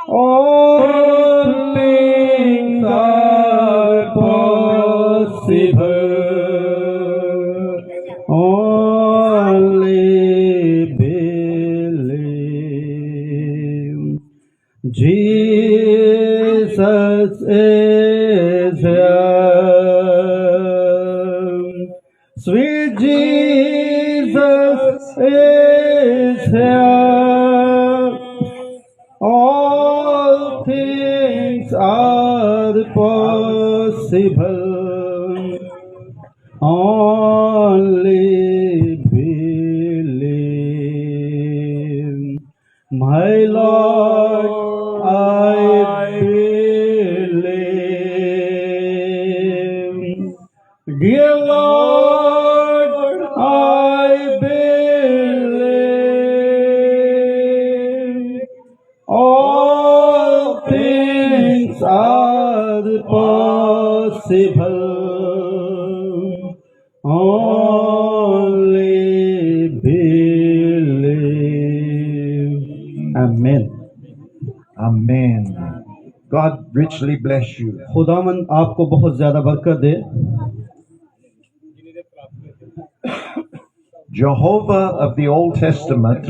All things are possible. Only believe. Jesus is here. Sweet Jesus is here. All things are possible. Only believe. My Lord, I believe. Dear Lord, I believe. All things are possible. Only believe. Amen. Amen. God richly bless you. खुदावन आपको बहुत ज्यादा बरकत दे. Jehovah of the Old Testament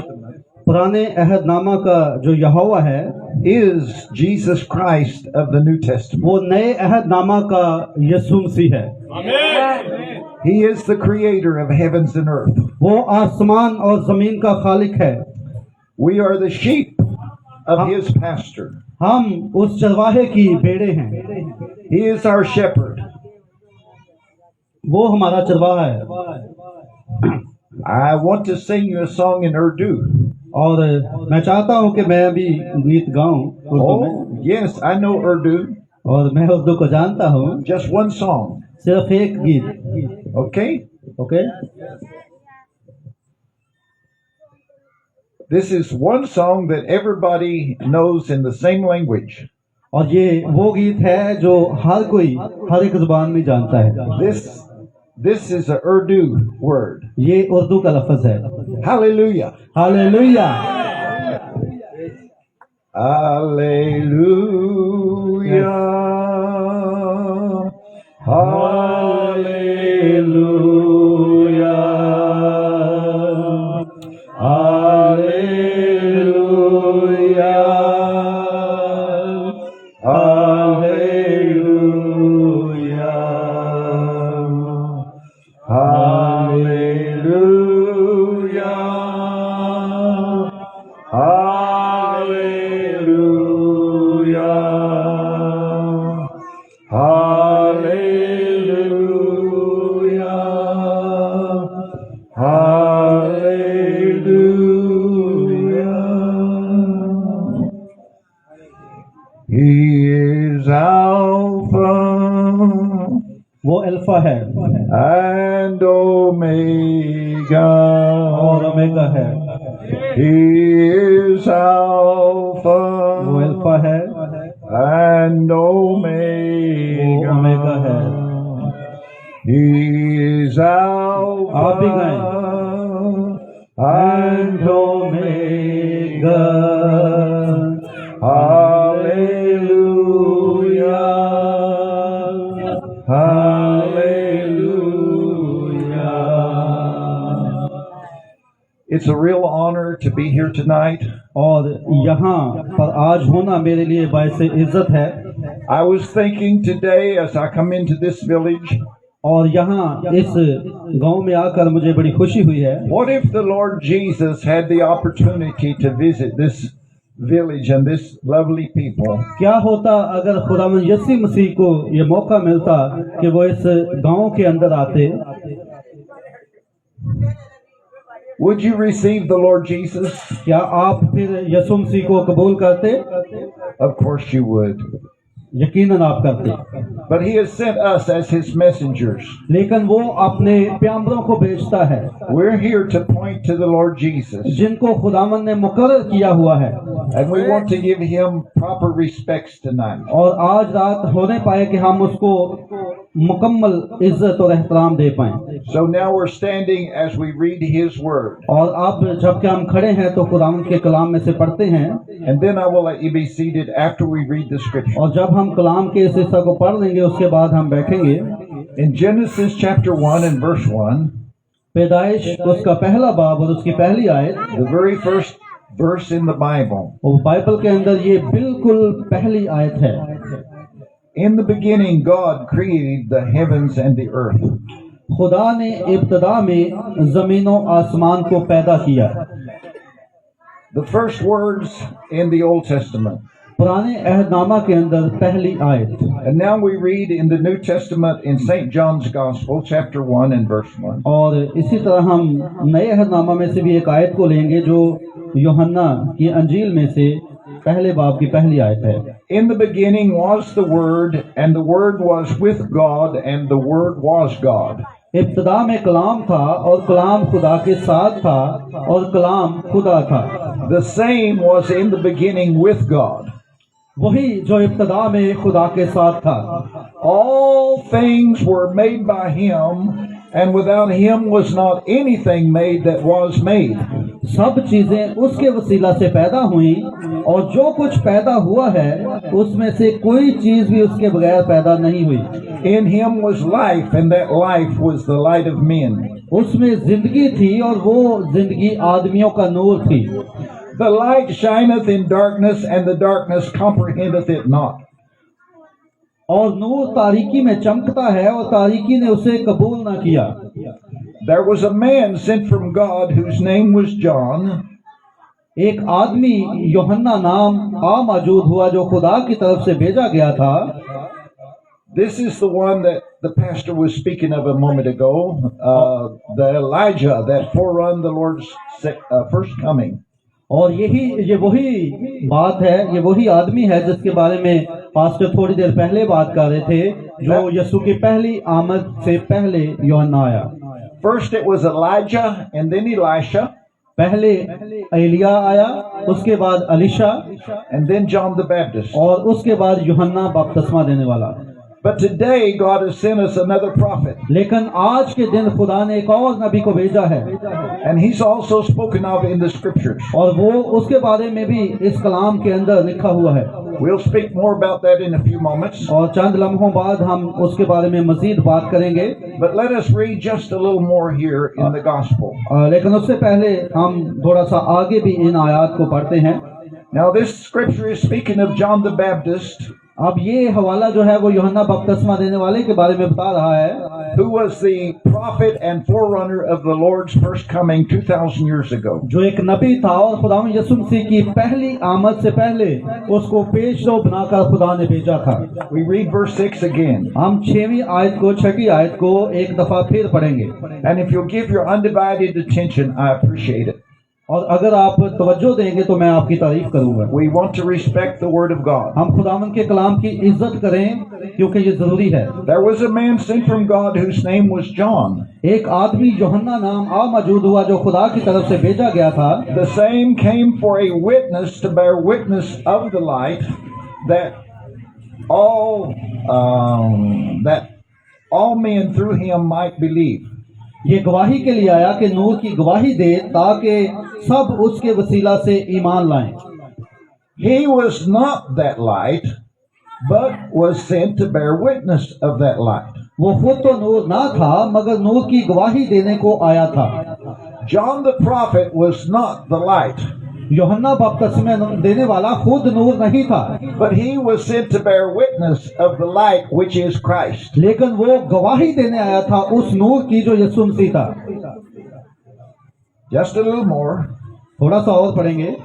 पुराने अहदनामा का जो यहोवा है is Jesus Christ of the New Testament. वो नए अहदनामा का यीशु मसीह है. He is the creator of heavens and earth. वो आसमान और जमीन का खालिक है. We are the sheep of his pasture. हम उस चरवाहे की भेड़ें हैं. He is our shepherd. वो हमारा चरवाहा है. I want to sing you a song in Urdu. और मैं चाहता हूँ कि मैं भी गीत गाऊं उर्दू में. Oh, yes, I know Urdu. और मैं उर्दू को जानता हूँ. Just one song. सिर्फ एक गीत. Okay? Okay? This is one song that everybody knows in the same language. और ये वो गीत है जो हर कोई हर एक जुबान में जानता है. This is a Urdu word. ये उर्दू का लफ्ज है. Hallelujah. Hallelujah. Hallelujah. Hallelujah. Hallelujah. Hallelujah. Hallelujah. Hallelujah. Hallelujah. Hallelujah. He is Alpha वो अल्फा है and Omega. और ओमेगा है. He is Alpha वो अल्फा है and वो Omega. ओमेगा है. He is Alpha आप भी गाएं. and Omega. Hallelujah. Hallelujah. It's a real honor to be here tonight. और यहाँ पर आज होना मेरे लिए बायसे इज्जत है. I was thinking today as I come into this village, और यहाँ इस गांव में आकर मुझे बड़ी खुशी हुई है. what if the Lord Jesus had the opportunity to visit this village and this lovely people? क्या होता अगर खुदावंद यीशु मसीह को ये मौका मिलता कि वो इस गांव के अंदर आते. Would you receive the Lord Jesus? क्या आप फिर यीशु मसीह को कबूल करते? Of course you would. यकीनन आप करते. But he has sent us as his messengers. लेकिन वो अपने प्याम्बरों को भेजता है We're here to point to the Lord Jesus. जिनको खुदावंद ने मुकर्रर किया हुआ है. And we want to give him proper respects tonight. और आज रात होने पाए कि हम उसको मुकम्मल इज्जत और एहतराम दे पाएं। So now we're standing as we read His Word. और अब जबकि हम खड़े हैं तो खुदावंद के कलाम में से पढ़ते हैं, And then I will let you be seated after we read the scripture. और जब हम कलाम के इस हिस्सा को पढ़ लेंगे उसके बाद हम बैठेंगे। In Genesis chapter 1 and verse 1, पैदाइश उसका पहला बाब और उसकी पहली आयत, the very first verse in the Bible. और बाइबल के अंदर ये बिल्कुल पहली आयत है। In the beginning, God created the heavens and the earth. खुदा ने इब्तदा में जमीनों आसमान को पैदा किया। The first words in the Old Testament. पुराने अहदनामा के अंदर पहली आयत। And now we read in the New Testament in St. John's Gospel, chapter 1 and verse 1. और इसी तरह हम नए अहदनामा में से भी एक आयत को लेंगे जो यूहन्ना की अंजील में से पहले बाब की पहली आयत है। In the beginning was the Word, and the Word was with God, and the Word was God. इब्तदा में कलाम था और कलाम खुदा के साथ था और कलाम खुदा था। The same was in the beginning with God. वही जो इब्तदा में खुदा के साथ था। All things were made by Him, and without Him was not anything made that was made. सब चीजें उसके वसीला से पैदा हुई और जो कुछ पैदा हुआ है उसमें से कोई चीज भी उसके बगैर पैदा नहीं हुई। In Him was life, and that life was the light of men. उसमें जिंदगी थी और वो जिंदगी आदमियों का नूर थी। The light shineth in darkness, and the darkness comprehendeth it not. और नूर तारीकी में चमकता है और तारीकी ने उसे कबूल ना किया। There was a man sent from God whose name was John. एक आदमी यूहन्ना नाम मौजूद हुआ जो खुदा की तरफ से भेजा गया था। This is the one that the pastor was speaking of a moment ago, the Elijah that forerun the Lord's first coming. और ये वही बात है, ये वही आदमी है जिसके बारे में पास्टर थोड़ी देर पहले बात कर रहे थे, जो यीशु की पहली आमद से पहले यूहन्ना आया। First it was Elijah and then Elisha. पहले एलिया आया, उसके बाद Alisha, and then John the Baptist. और उसके बाद यूहन्ना बपतिस्मा देने वाला। But today God has sent us another prophet. लेकिन आज के दिन खुदा ने एक और नबी को भेजा है, And he's also spoken of in the scriptures. और वो उसके बारे में भी इस कलाम के अंदर लिखा हुआ है। We'll speak more about that in a few moments. और चंद लम्हों बाद हम उसके बारे में मजीद बात करेंगे। But let us read just a little more here in the gospel. लेकिन उससे पहले हम थोड़ा सा आगे भी इन आयात को पढ़ते हैं। Now this scripture is speaking of John the Baptist, अब ये हवाला जो है वो यूहन्ना बपतिस्मा देने वाले के बारे में बता रहा है, who was the prophet and forerunner of the Lord's first coming 2000 years ago. जो एक नबी था और खुदावंद यीशु मसीह की पहली आमद से पहले उसको पेशरो बनाकर खुदा ने भेजा था। We read verse 6 again. हम 6वीं आयत को 6वीं आयत को एक दफा फिर पढ़ेंगे। And if you'll give your undivided attention, I appreciate it. और अगर आप तवज्जो देंगे तो मैं आपकी तारीफ करूंगा। We want to respect the word of God. हम खुदावंद के कलाम की इज्जत करें क्योंकि ये जरूरी है। There was a man sent from God whose name was John. एक आदमी यूहन्ना नाम मौजूद हुआ जो खुदा की तरफ से भेजा गया था। The same came for a witness to bear witness of the light, that all men through him might believe. ये गवाही के लिए आया कि नूर की गवाही दे ताकि सब उसके वसीला से ईमान लाएं। He was not that light, but was sent to bear witness of that light. वो खुद तो नूर ना था मगर नूर की गवाही देने को आया था। John the prophet was not the light, यूहन्ना बपतिस्मा देने वाला खुद नूर नहीं था, but he was sent to bear witness of the light which is Christ. लेकिन वो गवाही देने आया था उस नूर की जो यीशु मसीह था। Just a little more. थोड़ा सा और पढ़ेंगे।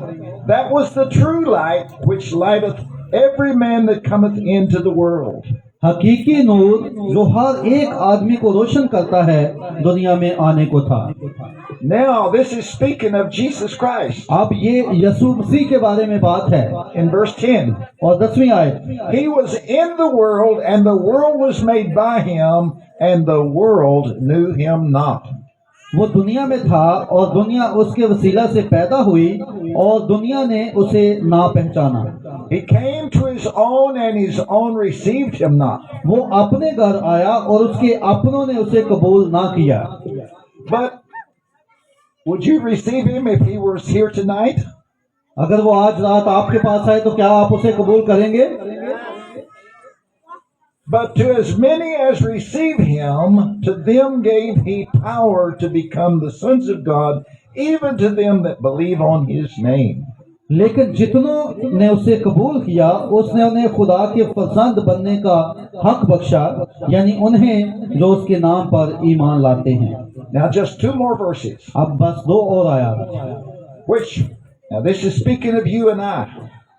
That was the true light which lighteth every man that cometh into the world. हकीकी नूर जो हर एक आदमी को रोशन करता है दुनिया में आने को था। Now this is speaking of Jesus Christ. अब ये यीशु मसीह के बारे में बात है। In verse 10, और 10वीं आयत, he was in the world, and the world was made by him, and the world knew him not. वो दुनिया में था और दुनिया उसके वसीला से पैदा हुई और दुनिया ने उसे ना पहचाना। He came to his own, and his own received him not. वो अपने घर आया और उसके अपनों ने उसे कबूल ना किया। But would you receive him if he was here tonight? अगर वो आज रात आपके पास आए तो क्या आप उसे कबूल करेंगे? But to as many as receive him, to them gave he power to become the sons of God, even to them that believe on his name. लेकिन जितनों ने उसे कबूल किया उसने उन्हें खुदा के फर्जंद बनने का हक बख्शा, यानी उन्हें जो उसके नाम पर ईमान लाते हैं। Now just two more verses, अब बस 2 और आयत, which, now this is speaking of you and I.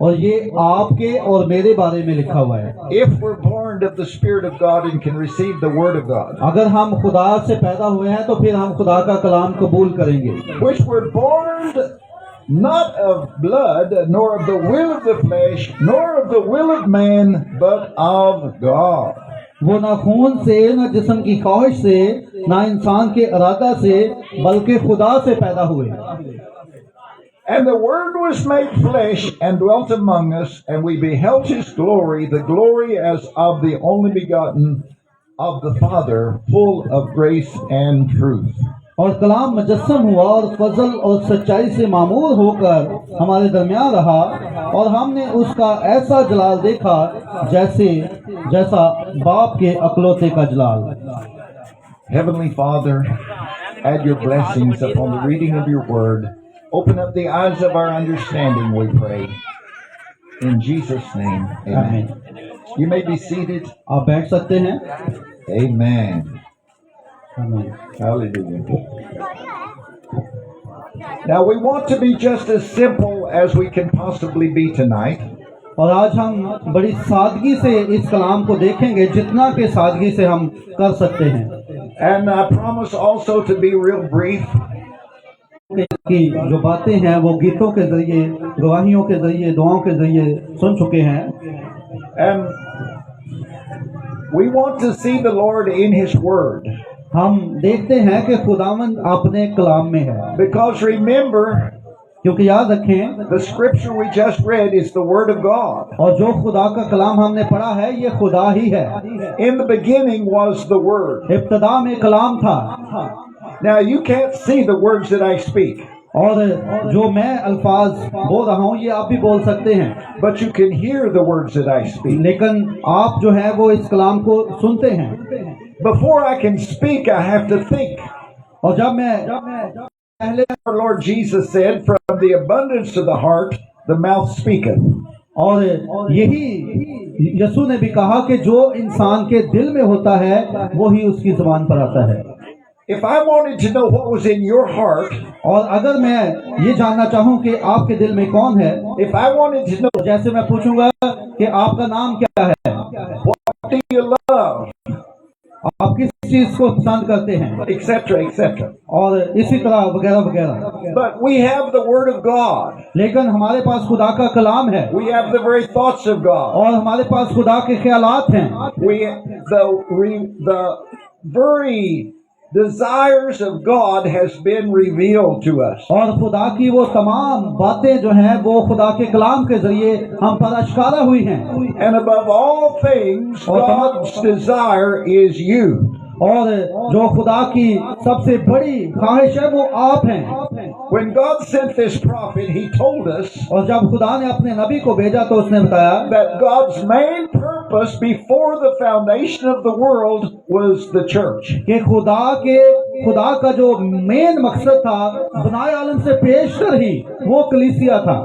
और ये आपके और मेरे बारे में लिखा हुआ है। If we're born of the Spirit of God and can receive the Word of God, अगर हम खुदा से पैदा हुए हैं तो फिर हम खुदा का कलाम कबूल करेंगे। which were born not of blood, nor of the will of the flesh, nor of the will of man, but of God. वो ना खून से, ना जिस्म की ख्वाहिश से, ना इंसान के इरादा से, बल्कि खुदा से पैदा हुए। And the Word was made flesh and dwelt among us, and we beheld his glory, the glory as of the only begotten of the Father, full of grace and truth. और कलाम मुजस्सम हुआ और फजल और सच्चाई से मामूर होकर हमारे दरमियान रहा, और हमने उसका ऐसा जलाल देखा जैसा बाप के अकलौते का जलाल। Heavenly Father, add your blessings upon the reading of your Word. Open up the eyes of our understanding, we pray. In Jesus' name, amen. You may be seated. आप बैठ सकते हैं। Amen. आमीन। Hallelujah. Now we want to be just as simple as we can possibly be tonight. और आज हम बड़ी सादगी से इस कलाम को देखेंगे, जितना के सादगी से हम कर सकते हैं। And I promise also to be real brief. कि जो बातें हैं वो गीतों के जरिए, गवाहियों के जरिए, दुआओं के जरिए सुन चुके हैं। And we want to see the Lord in his Word. हम देखते हैं कि खुदावंद अपने कलाम में है, Because remember, क्योंकि याद रखें the scripture we just read is the Word of God. और जो खुदा का कलाम हमने पढ़ा है ये खुदा ही है। In the beginning was the Word. इब्तिदा में कलाम था। Now you can't see the words that I speak, और जो मैं अल्फाज बोल रहा हूँ ये आप भी बोल सकते हैं, but you can hear the words that I speak. लेकिन आप जो है वो इस कलाम को सुनते हैं। Before I can speak, I have to think. और जब मैं पहले Our Lord Jesus said, from the abundance of the heart, the mouth speaketh. और यही यीशु ने भी कहा कि जो इंसान के दिल में होता है वो ही उसकी जुबान पर आता है। If I wanted to know what was in your heart, और अगर मैं ये जानना चाहूँ कि आपके दिल में कौन है, if I wanted to know जैसे मैं पूछूंगा कि आपका नाम क्या है, what do you love, आप किस चीज को पसंद करते हैं, etc., etc. और इसी तरह वगैरह वगैरह। But we have the Word of God. लेकिन हमारे पास खुदा का कलाम है We have the very thoughts of God. और हमारे पास खुदा के ख्यालात हैं। The very desires of God has been revealed to us. और खुदा की वो तमाम बातें जो हैं वो खुदा के कलाम के जरिए हम पर अश्कारा हुई हैं। And above all things, God's desire is you. और जो खुदा की सबसे बड़ी ख्वाहिश है वो आप हैं। When God sent this prophet, he told us और जब खुदा ने अपने नबी को भेजा तो उसने बताया that God's main purpose before the foundation of the world was the church. कि खुदा का जो मेन मकसद था बनाए आलम से पेशतर ही वो कलीसिया था।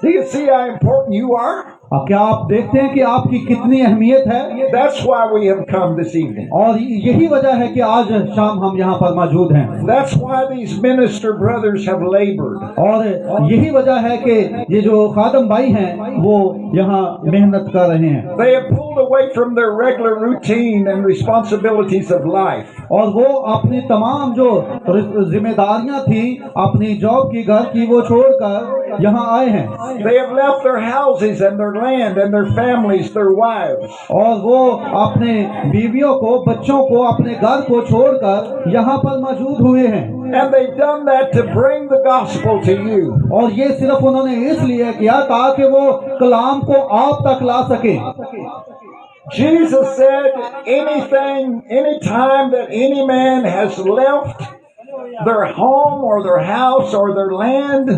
Do you see how important you are? अब क्या आप देखते हैं कि आपकी कितनी अहमियत है? That's why we have come this evening. और यही वजह है कि आज शाम हम यहाँ पर मौजूद हैं। That's why these minister brothers have labored. और यही वजह है कि ये जो खादम भाई हैं वो यहाँ मेहनत कर रहे हैं। They have pulled away from their regular routine and responsibilities of life. और वो अपनी तमाम जो जिम्मेदारियां थी अपनी जॉब की, घर की, वो छोड़कर यहाँ आए हैं। They have left their houses and their land and their families, their wives. और वो अपने बीवियों को, बच्चों को, अपने घर को छोड़कर यहाँ पर मौजूद हुए हैं। And they've done that to bring the gospel to you. और ये सिर्फ उन्होंने इसलिए किया ताकि वो कलाम को आप तक ला सके। Jesus said, any time that any man has left their home or their house or their land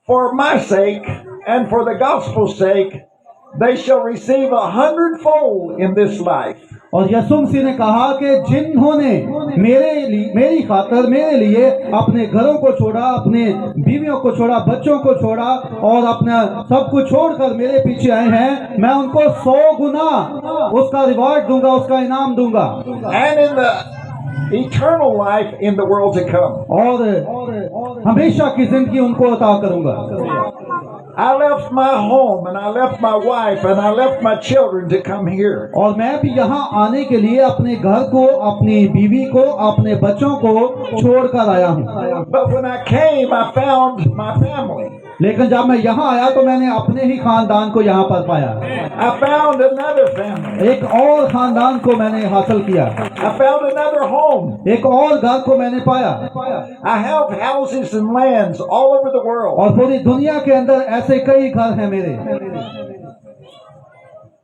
for my sake and for the gospel's sake, they shall receive 100-fold in this life. और यीशु मसीह ने कहा कि जिन्होंने मेरी खातिर मेरे लिए अपने घरों को छोड़ा, अपने बीवियों को छोड़ा, बच्चों को छोड़ा और अपना सब कुछ छोड़कर मेरे पीछे आए हैं, मैं उनको 100 गुना उसका रिवार्ड दूंगा, उसका इनाम दूंगा। And in the eternal life in the world to come. और हमेशा की जिंदगी उनको अता करूंगा। I left my home and I left my wife and I left my children to come here. और मैं भी यहाँ आने के लिए अपने घर को, अपनी बीवी को, अपने बच्चों को छोड़कर आया हूँ। But when I came, I found my family. लेकिन जब मैं यहाँ आया तो मैंने अपने ही खानदान को यहाँ पर पाया। I found another family. एक और खानदान को मैंने हासिल किया। I found another home. एक और घर को मैंने पाया। I have houses and lands all over the world. और पूरी दुनिया के अंदर ऐसे कई घर हैं मेरे।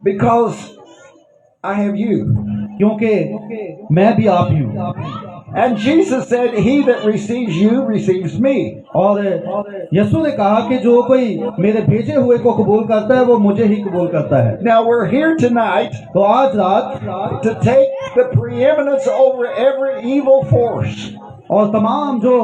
Because I have you. क्योंकि मैं भी आप ही हूँ। And Jesus said, he that receives you receives me. और यीशु ने कहा कि जो कोई मेरे भेजे हुए को कबूल करता है वो मुझे ही कबूल करता है। Now we're here tonight तो आज रात to take the preeminence over every evil force. और तमाम जो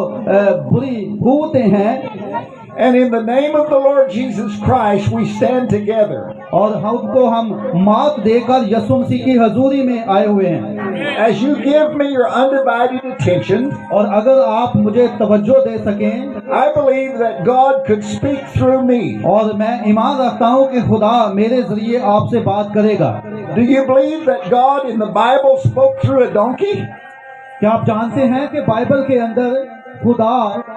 बुरी कुव्वतें हैं, And in the name of the Lord Jesus Christ, we stand together. और हम मात देकर यीशु मसीह की हजूरी में आए हुए हैं। As you give me your undivided attention, और अगर आप मुझे तवज्जो दे सकें, I believe that God could speak through me. और मैं ईमान रखता हूँ कि खुदा मेरे जरिए आपसे बात करेगा। Do you believe that God in the Bible spoke through a donkey? क्या आप जानते हैं कि बाइबल के अंदर खुदा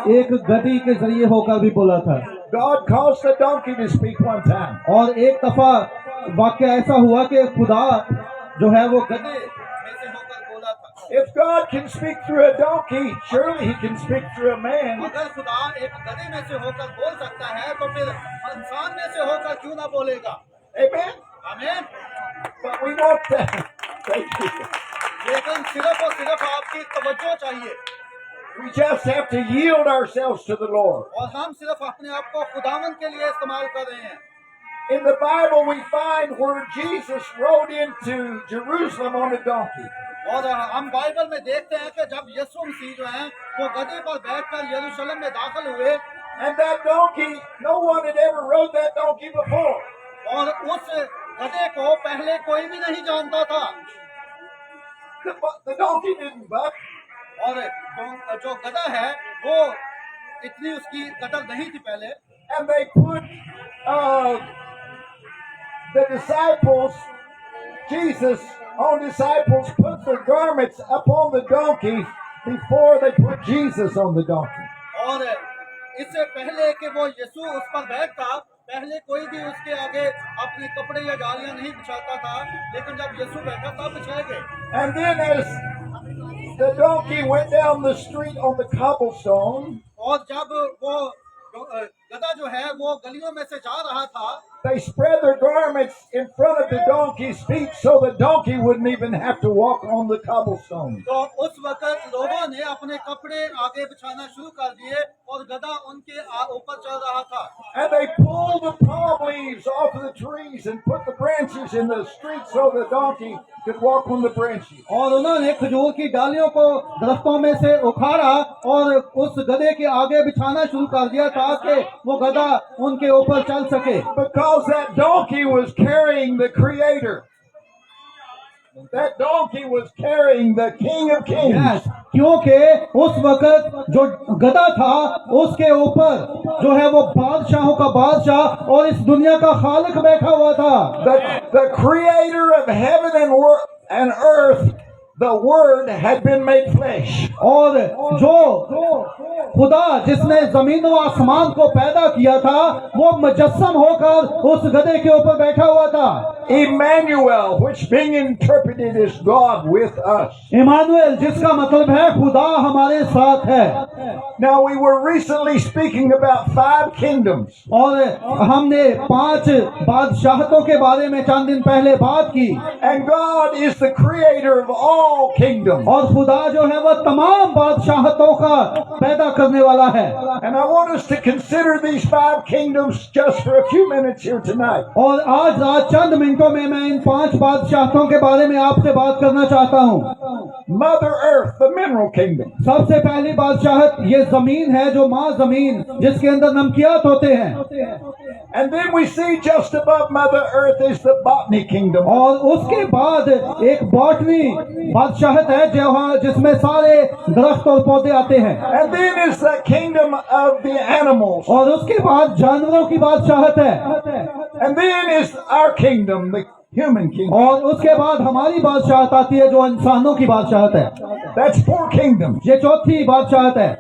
एक गधी के जरिए होकर भी बोला था। God caused the donkey to speak one time. और एक दफा वाक्य ऐसा हुआ कि खुदा जो है वो गधे में से होकर बोला था। If God can speak through a donkey, surely He can speak through a man. अगर खुदा एक गधे में से होकर बोल सकता है तो फिर इंसान में से होकर क्यों ना बोलेगा? Amen? आमीन। But we want that. Thank you. लेकिन सिर्फ और सिर्फ आपकी तवज्जो चाहिए। We just have to yield ourselves to the Lord. और हम सिर्फ अपने आप को खुदावन के लिए इस्तेमाल कर रहे हैं। In the Bible, we find where Jesus rode into Jerusalem on a donkey. और हम बाइबल में देखते हैं कि जब यीशु मसीह जो है वो गधे पर बैठकर यरूशलेम में दाखिल हुए। And that donkey, no one had ever rode that donkey before. और उस गधे को पहले कोई भी नहीं जानता था। The donkey didn't buck. और जो गधा है वो इतनी उसकी कदर नहीं थी पहले। And they put the disciples, Jesus' own disciples, put their garments upon the donkey before they put Jesus on the donkey. और इससे पहले कि वो यीशु उस पर बैठता, पहले कोई भी उसके आगे अपने कपड़े या जालियां नहीं बिछाता था, लेकिन जब यीशु बैठा तब बिछाए गए। And then as the donkey went down the street on the cobblestone, और जब वो गधा जो है वो गलियों में से जा रहा था, they spread their garments in front of the donkey's feet so the donkey wouldn't even have to walk on the cobblestone. तो उस वक्त लोगों ने अपने कपड़े आगे बिछाना शुरू कर दिए और गधा उनके ऊपर चल रहा था। And they pulled the palm leaves off of the trees and put the branches in the street so the donkey could walk on the branches. और उन्होंने खजूर की डालियों को दरख्तों में से उखाड़ा और उस गधे के आगे बिछाना शुरू कर दिया ताकि वो गधा उनके ऊपर चल सके। Because that donkey was carrying the Creator. That donkey was carrying the King of Kings. Yes, क्योंकि उस वक्त जो गधा था उसके ऊपर जो है वो बादशाहों का बादशाह और इस दुनिया का खालिक बैठा हुआ था। The Creator of heaven and earth, the Word had been made flesh. और जो खुदा जिसने जमीन और आसमान को पैदा किया था वो मुजस्सम होकर उस गधे के ऊपर बैठा हुआ था। Emmanuel, which being interpreted is God with us. Emmanuel, जिसका मतलब है खुदा हमारे साथ है। Now we were recently speaking about 5 kingdoms. और हमने 5 बादशाहतों के बारे में चंद दिन पहले बात की। And God is the creator of all kingdoms. और खुदा जो है वह तमाम बादशाहतों का पैदा करने वाला है। And I want us to consider these 5 kingdoms just for a few minutes here tonight. और आज रात चंद मिनटों में मैं इन 5 बादशाहतों के बारे में आपसे बात करना चाहता हूँ। Mother Earth, the mineral kingdom. सबसे पहली बादशाहत ये जमीन है, जो माँ जमीन, जिसके अंदर नमकियात होते हैं। And then we see just above Mother Earth is the botany kingdom. और उसके बाद एक बॉटनी बादशाहत है जहाँ जिसमें सारे दरख्त और पौधे आते हैं। And then is the kingdom of the animals. और उसके बाद जानवरों की बादशाहत है। And then is our kingdom, the human kingdom. और उसके बाद हमारी बादशाहत आती है जो इंसानों की बादशाहत है। That's 4 kingdoms. ये चौथी बादशाहत है।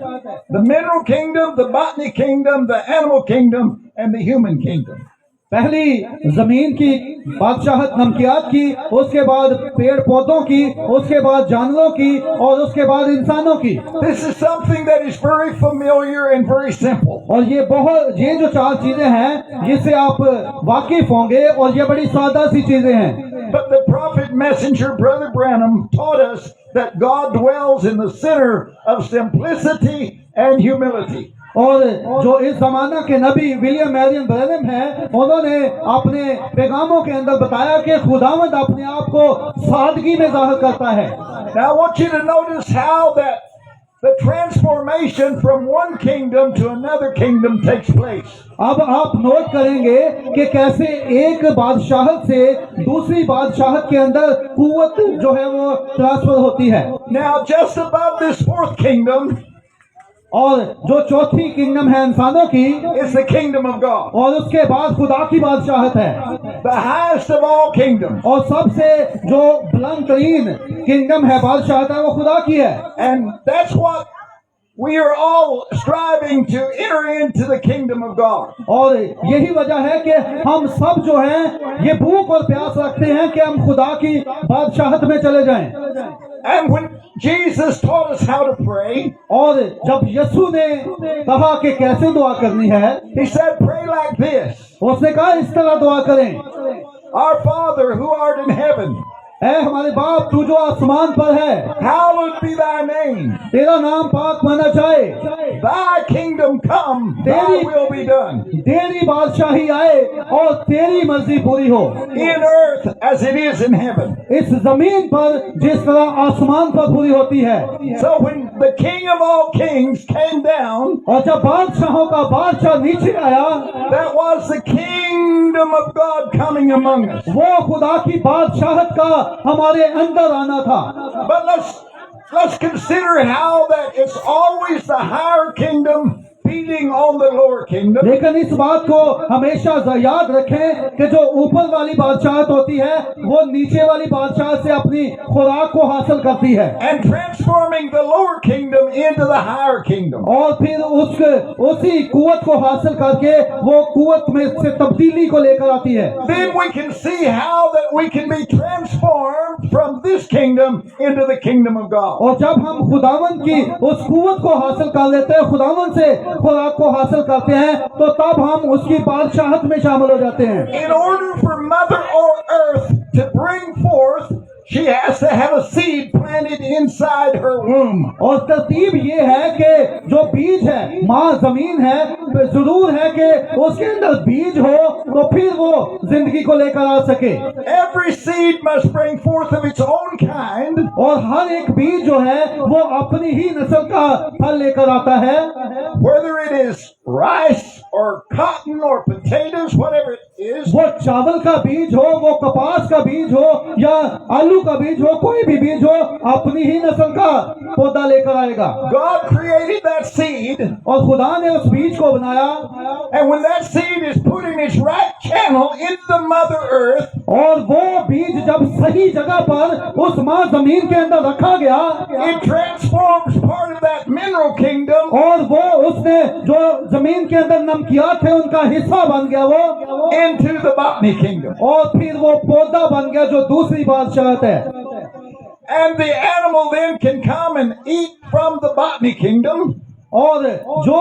The mineral kingdom, the botany kingdom, the animal kingdom, and the human kingdom. पहली जमीन की बादशाहत नमकियात की, उसके बाद पेड़ पौधों की, उसके बाद जानवरों की और उसके बाद इंसानों की। This is something that is very familiar and very simple. और ये जो 4 चीजें हैं जिससे आप वाकिफ होंगे और ये बड़ी सादा सी चीजें हैं। But the prophet messenger Brother Branham taught us that God dwells in the center of simplicity and humility. और जो इस जमाना के नबी विलियम मैरियन ब्रैनम हैं, उन्होंने अपने पैगामों के अंदर बताया कि खुदावंद अपने आप को सादगी में जाहिर करता है। Now I want you to notice how that the transformation from one kingdom to another kingdom takes place. अब आप नोट करेंगे कि कैसे एक बादशाहत से दूसरी बादशाहत के अंदर कुव्वत जो है वो ट्रांसफर होती है। Now just above this 4th kingdom और जो चौथी किंगडम है इंसानों की, is the kingdom of God. और उसके बाद खुदा की बादशाहत है। The highest of all kingdoms. और सबसे जो बुलंद तरीन किंगडम है, बादशाहत है, वो खुदा की है। And that's what we are all striving to enter into the kingdom of God. और यही वजह है कि हम सब जो हैं ये भूख और प्यास रखते हैं कि हम खुदा की बादशाहत में चले जाएं। And when Jesus taught us how to pray, और जब यीशु ने कहा कि कैसे दुआ करनी है, he said, pray like this. उसने कहा इस तरह दुआ करें, Our Father who art in heaven, ऐ हमारे बाप तू जो आसमान पर है, hallowed be thy name. तेरा नाम पाक माना जाए, Thy kingdom come, thy will be done. तेरी बादशाही आए और तेरी मर्जी पूरी हो, In earth as it is in heaven. इस जमीन पर जिस तरह आसमान पर पूरी होती है। So when the King of all kings came down, और जब बादशाहों का बादशाह नीचे आया, that was the kingdom of God coming among us. वो खुदा की बादशाहत का हमारे अंदर आना था। But let's consider how that it's always the higher kingdom feeding on the lower kingdom. लेकिन इस बात को हमेशा याद रखें कि जो ऊपर वाली बादशाहत होती है वो नीचे वाली बादशाहत से अपनी खुराक को हासिल करती है, And transforming the lower kingdom into the higher kingdom. और फिर उसी कुवत को हासिल करके वो कुवत में से तब्दीली को लेकर आती है। Then we can see how that we can be transformed from this kingdom into the kingdom of God. और जब हम खुदावंद की उस कुवत को हासिल कर लेते हैं, खुदावंद से खुराक को हासिल करते हैं, तो तब हम उसकी बादशाहत में शामिल हो जाते हैं। In order for Mother Earth to bring forth, she has to have a seed planted inside her womb. और तरतीब ये है कि जो बीज है, माँ जमीन है, जरूर है कि उसके अंदर बीज हो तो फिर वो जिंदगी को लेकर आ सके। Every seed must bring forth of its own kind. और हर एक बीज जो है वो अपनी ही नस्ल का फल लेकर आता है। Whether it is rice or cotton or potatoes, whatever is, वो चावल का बीज हो, वो कपास का बीज हो या आलू का बीज हो, कोई भी बीज हो, अपनी ही नस्ल का पौधा लेकर आएगा। God created that seed, और खुदा ने उस बीज को बनाया, and when that seed is put in its right channel in the Mother Earth, और वो बीज जब सही जगह पर उस माँ जमीन के अंदर रखा गया, it transforms part of that mineral kingdom और वो उसने जो जमीन के अंदर नमकियात थे उनका हिस्सा बन गया वो, into the botany kingdom. और फिर वो पौधा बन गया जो दूसरी बादशाहत है। And the animal then can come and eat from the botany kingdom, और जो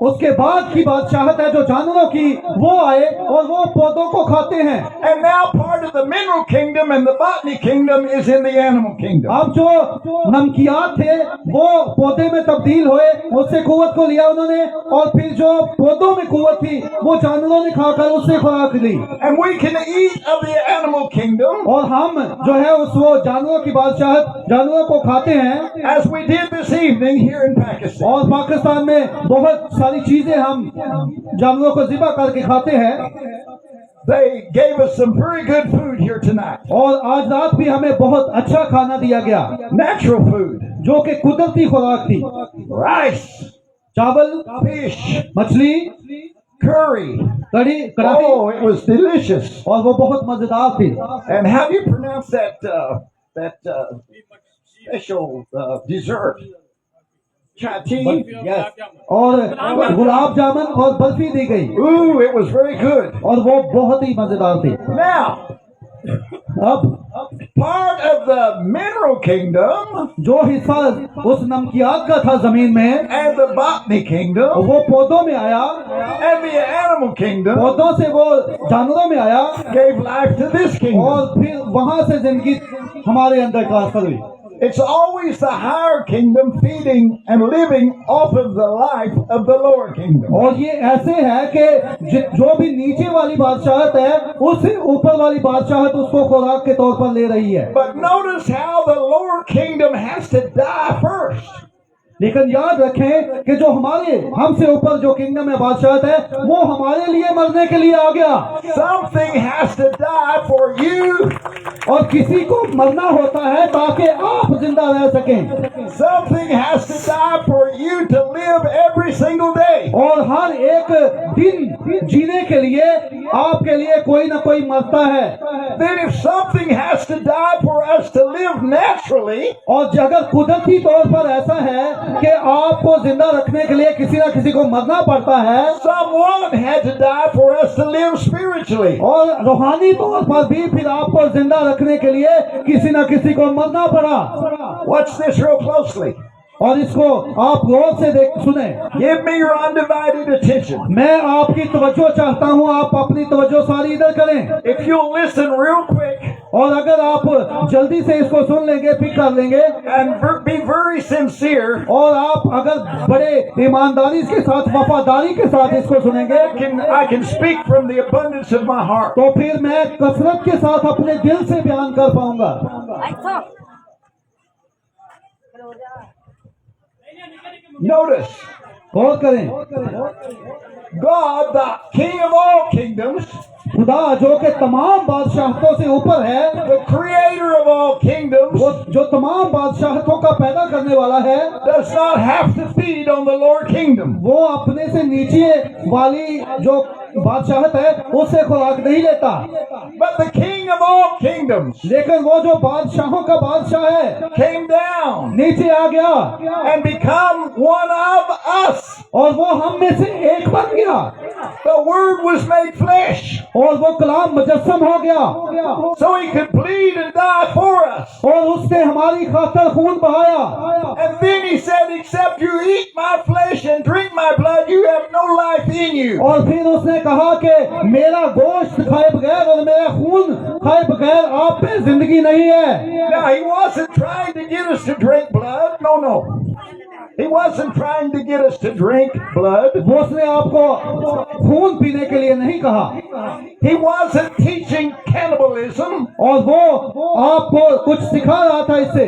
उसके बाद की बादशाहत है जो जानवरों की, वो आए और वो पौधों को खाते हैं। and now part of the mineral kingdom and the botany kingdom is in the animal kingdom. अब जो नमकियात थे वो पौधे में तब्दील हुए, उससे कुव्वत को लिया उन्होंने, और फिर जो पौधों में कुव्वत थी वो जानवरों ने खाकर उससे खुराक ली। And we can eat of the animal kingdom और हम जो है उस वो जानवरों की बादशाहत, जानवरों को खाते हैं, as we did this evening here in Pakistan. और पाकिस्तान में बहुत सारी चीजें हम जानवरों को ज़िबा करके खाते हैं। They gave us some very good food here tonight. और आज रात भी हमें बहुत अच्छा खाना दिया गया, Natural food, जो कि कुदरती खुराक थी। rice, चावल, fish, मछली, curry. कढ़ी, कढ़ाई, Oh, it was delicious. और वो बहुत मजेदार थी। And how do you pronounce that special dessert? Chati? और गुलाब जामुन और बर्फी दी गई, Ooh, it was very good. और वो बहुत ही मजेदार थी। Now, अब part of the mineral kingdom जो हिस्सा उस नमकियात का था जमीन में, and the botany kingdom वो पौधों में आया, and the animal kingdom पौधों से वो जानवरों में आया, gave life to this kingdom. और फिर वहां से जिंदगी हमारे अंदर ट्रांसफर हुई। It's always the higher kingdom feeding and living off of the life of the lower kingdom. और ये ऐसे है कि जो भी नीचे वाली बादशाहत है, उससे ऊपर वाली बादशाहत उसको खुराक के तौर पर ले रही है। But notice how the lower kingdom has to die first. लेकिन याद रखें कि जो हमारे हमसे ऊपर जो किंगडम है, बादशाहत है, वो हमारे लिए मरने के लिए आ गया। Something has to die for you. और किसी को मरना होता है ताकि आप जिंदा रह सकें, Something has to die for you to live every single day. और हर एक दिन जीने के लिए आपके लिए कोई ना कोई मरता है। Then if something has to die for us to live naturally, और अगर कुदरती तौर पर ऐसा है कि आपको जिंदा रखने के लिए किसी ना किसी को मरना पड़ता है, someone had to die for us to live spiritually. और रूहानी तौर पर भी फिर आपको जिंदा रखने के लिए किसी ना किसी को मरना पड़ा। Watch this real closely. और इसको आप गौर से सुने। Give me your undivided attention. मैं आपकी तवज्जो चाहता हूँ, आप अपनी तवज्जो सारी इधर करें। If you'll listen real quick और अगर आप जल्दी से इसको सुन लेंगे, पिक कर लेंगे, and be very sincere, और आप अगर बड़े ईमानदारी के साथ, वफादारी के साथ इसको सुनेंगे, I can speak from the abundance of my heart. तो फिर मैं कसरत के साथ अपने दिल से बयान कर पाऊंगा। Notice, गौर करें, God, the King of all kingdoms, खुदा जो कि तमाम बादशाहतों से ऊपर है, the Creator of all kingdoms, वो जो तमाम बादशाहतों का पैदा करने वाला है, does not have to feed on the lower kingdom. वो अपने से नीचे वाली जो बादशाहत है उससे खुराक नहीं लेता। But the King of all kingdoms लेकिन वो जो बादशाहों का बादशाह है, came down नीचे आ गया and become one of us. और वो हम में से एक बन गया, The Word was made flesh और वो कलाम मुजस्सम हो गया, so He could bleed and die for us. और उसने हमारी खातिर खून बहाया। And then He said, except you eat my flesh and drink my blood, you have no life in you. और फिर उसने कहा कि मेरा गोश्त खाए बगैर और मेरा खून खाए बगैर आप में जिंदगी नहीं है। Now, He wasn't trying to get us to drink blood. No. He wasn't trying to get us to drink blood. वो उसने आपको खून पीने के लिए नहीं कहा, He wasn't teaching cannibalism, और वो आपको कुछ सिखा रहा था इससे,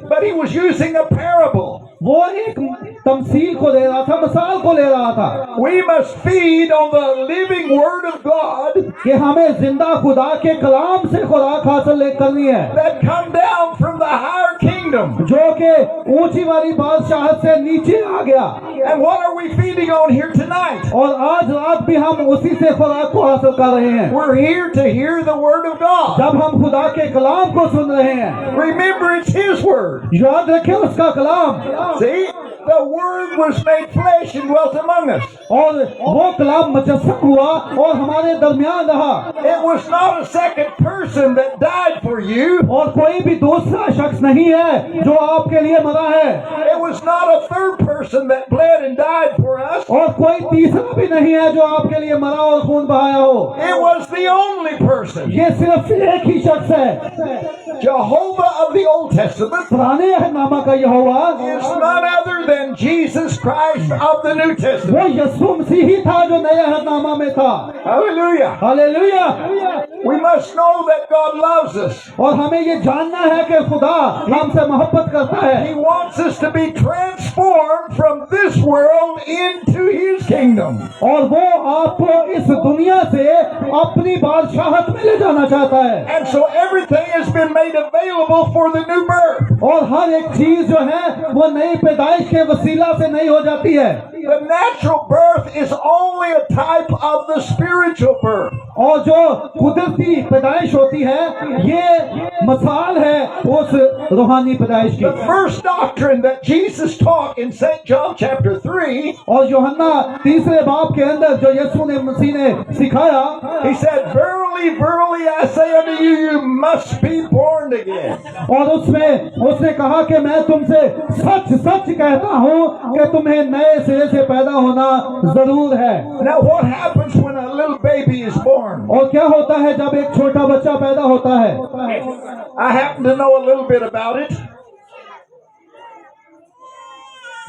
but He was using a parable. वो एक तमसील को ले रहा था, मिसाल को ले रहा था We must feed on the living Word of God कि हमें जिंदा खुदा के कलाम से खुराक हासिल करनी है, that come down from the higher kingdom. जो कि ऊंची वाली बादशाहत से नीचे आ गया। And what are we feeding on here tonight? और आज रात भी हम उसी से खुराक को हासिल कर रहे हैं। We're here to hear the Word of God. जब हम खुदा के कलाम को सुन रहे हैं, Remember, it's His Word. याद रखें उसका कलाम। See, the Word was made flesh and dwelt among us. और वो कलाम मुजस्सम हुआ और हमारे दरमियान रहा। It was not a second person that died for you. और कोई भी दूसरा शख्स नहीं है जो आपके लिए मरा है, It was not a third person that bled and died for us. और कोई तीसरा भी नहीं है जो आपके लिए मरा और खून बहाया हो। It was the only person. ये सिर्फ एक ही शख्स है। Jehovah of the Old Testament पुराने अहदनामा का यहोवा is none other than Jesus Christ of the New Testament. वो यीशु मसीह ही था जो नए अहदनामा में था। Hallelujah. Hallelujah. We must know that God loves us. और हमें ये जानना है कि खुदा हमसे मोहब्बत करता है। He wants us to be transformed from this world into His kingdom. और वो आपको इस दुनिया से अपनी बादशाहत में ले जाना चाहता है। And so everything has been made available for the new birth. और हर एक चीज जो है वो नई पैदाइश के वसीला से नहीं हो जाती है। The natural birth is only a type of the spiritual birth. और जो कुदरती पैदाइश होती है ये मिसाल है उस रूहानी पैदाइश की। The first doctrine that Jesus taught in St. John chapter 3, और यूहन्ना तीसरे बाब के अंदर जो यीशु ने मसीह ने सिखाया, He said, Verily, verily, I say unto you, you must be born again. और उसमें उसने कहा कि मैं तुमसे सच सच कहता हूँ कि तुम्हें नए सिरे से पैदा होना जरूर है। Now what happens when a little baby is born? और क्या होता है जब एक छोटा बच्चा पैदा होता है? I happen to know a little bit about it.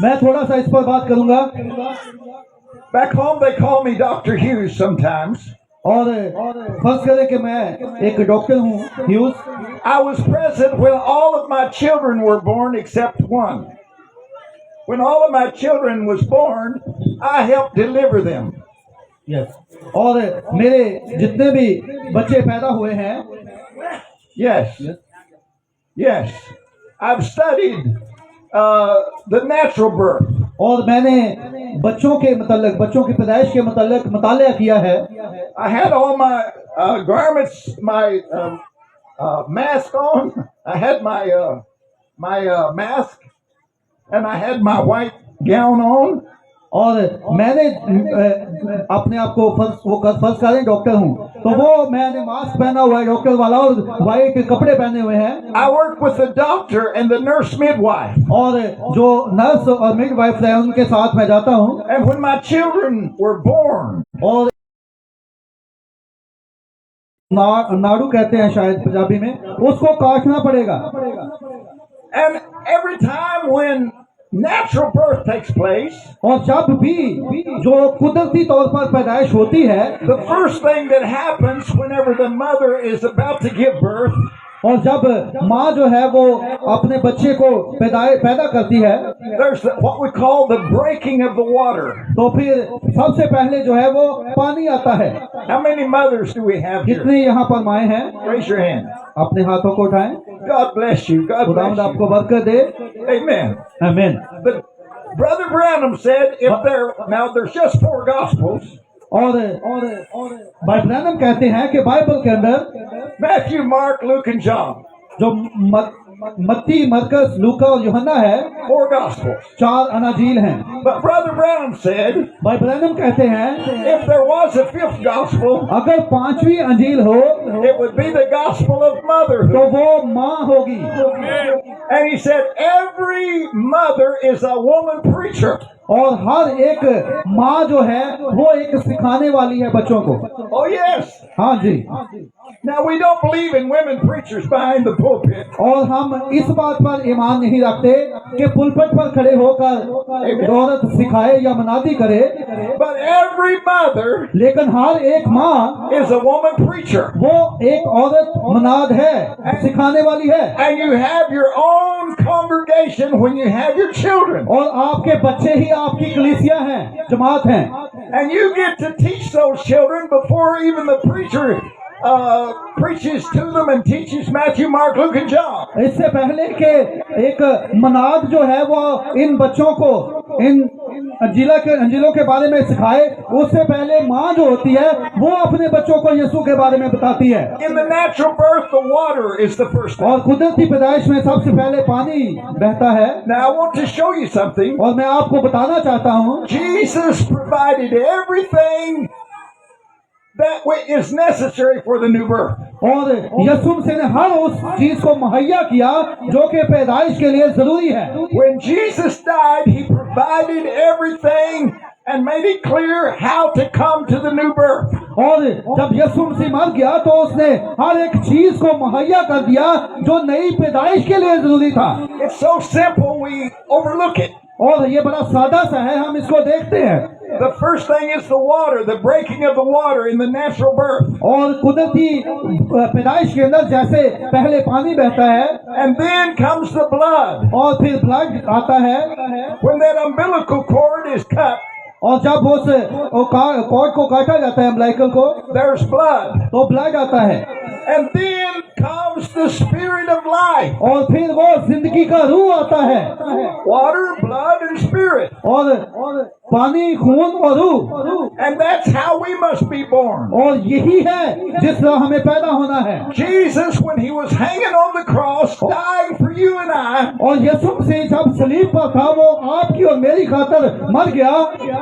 मैं थोड़ा सा इस पर बात करूंगा। Back home they call me Dr. Hughes sometimes. और फर्ज करें कि मैं एक डॉक्टर हूँ, huge. I was present when all of my children were born except one. When all of my children was born, I helped deliver them. Yes. और मेरे जितने भी बच्चे पैदा हुए हैं, Yes. Yes. I've studied the natural birth. और मैंने बच्चों के मतलब बच्चों की पैदाइश के मतलब मुताला किया है। I had all my garments, my mask on. I had my mask, and I had my white gown on. और मैंने अपने आप को फर्ज करें डॉक्टर हूँ, तो वो मैंने मास्क पहना हुआ है डॉक्टर वाला और वाइट कपड़े पहने हुए हैं। I work with the doctor and the nurse midwife. और जो नर्स और मिडवाइफ है उनके साथ मैं जाता हूँ। And when my children were born, और नाड़ू कहते हैं शायद पंजाबी में, उसको काटना पड़ेगा। and every time when natural birth takes place, और जब भी जो कुदरती तौर पर पैदाइश होती है, the first thing that happens whenever the mother is about to give birth, और जब माँ जो है वो अपने बच्चे को पैदा करती है, there's what we call the breaking of the water. तो फिर सबसे पहले जो है वो पानी आता है। How many mothers do we have here? कितने यहाँ पर माएँ हैं? Raise your hand. अपने हाथों को उठाएं। God bless you. God खुदावंद bless आपको you. बरकत दे। Amen. आमीन। But Brother Branham said, now there's just 4 gospels. और भाई ब्रैनम कहते हैं कि बाइबल के अंदर Matthew, Mark, Luke, and John. जो मत्ती, मरकस, लूका और यूहन्ना है, 4 gospels. 4 अनाजील हैं। But Brother Branham said, भाई ब्रैनम कहते हैं if there was a 5th gospel, अगर 5वीं अंजील हो it would be the gospel of motherhood. तो वो माँ होगी। And he said, every mother is a woman preacher. और हर एक माँ जो है वो एक सिखाने वाली है बच्चों को। Oh, yes. हाँ जी। Now, we don't believe in women preachers behind the pulpit. और हम इस बात पर ईमान नहीं रखते कि पुलपट पर खड़े होकर एक औरत सिखाए या मनादी करे, But every mother लेकिन हर एक माँ is a woman preacher. वो एक औरत मनाद है, सिखाने वाली है। And you have your own congregation when you have your children. और आपके बच्चे ही आपकी कलीसिया हैं, जमात हैं, And you get to teach those children before even the preacher preaches to them and teaches Matthew, Mark, Luke, and John. इससे पहले के एक मनाद जो है वो इन बच्चों को इन अंजीलों के बारे में सिखाए, उससे पहले माँ जो होती है वो अपने बच्चों को यीशु के बारे में बताती है। In the natural birth, the water is the first thing. और कुदरती पैदाइश में सबसे पहले पानी बहता है। Now I want to show you something. और मैं आपको बताना चाहता हूँ, Jesus provided everything that is necessary for the new birth. और यीशु मसीह ने हर उस चीज को मुहैया किया जो कि पैदाइश के लिए जरूरी है। When Jesus died, he provided everything and made it clear how to come to the new birth. और जब यीशु मसीह मर गया तो उसने हर एक चीज को मुहैया कर दिया जो नई पैदाइश के लिए जरूरी था। It's so simple we overlook it. और ये बड़ा सादा सा है, हम इसको देखते हैं। The first thing is the water, the breaking of the water in the natural birth. और कुदरती पैदाइश के अंदर जैसे पहले पानी बहता है, And then comes the blood. और फिर ब्लड आता है। When that umbilical cord is cut, और जब उस कॉर्ड को काटा जाता है, अम्बिलिकल को, there's blood. तो ब्लड आता है। And then comes the spirit of life. और फिर वो जिंदगी का रूह आता है। Water, blood, and spirit. और पानी, खून और रूह। And that's how we must be born. और यही है जिस तरह हमें पैदा होना है। Jesus, when he was hanging on the cross, dying for you and I, और यीशु मसीह जब सलीब पर था, वो आपकी और मेरी खातिर मर गया,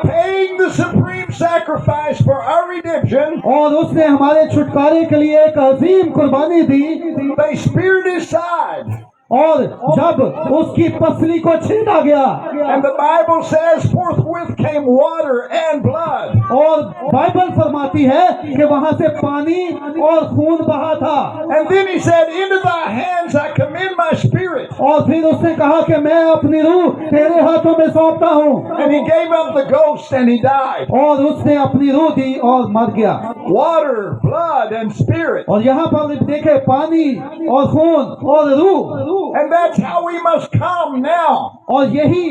paying the supreme sacrifice for our redemption. और उसने हमारे छुटकारे के लिए एक अजीम कुर्बानी दी। They speared his side. और जब उसकी पसली को छीना गया, And the Bible says, forthwith came water and blood. और बाइबल फरमाती है कि वहां से पानी और खून बहा था। And then he said, into thy hands I commend my spirit. और फिर उसने कहा कि मैं अपनी रूह तेरे हाथों में सौंपता हूँ। And he gave up the ghost and he died. और उसने अपनी रूह दी और मर गया। Water, blood, and spirit. और यहाँ पर देखे पानी और खून और रूह। And that's how we must come now. और यही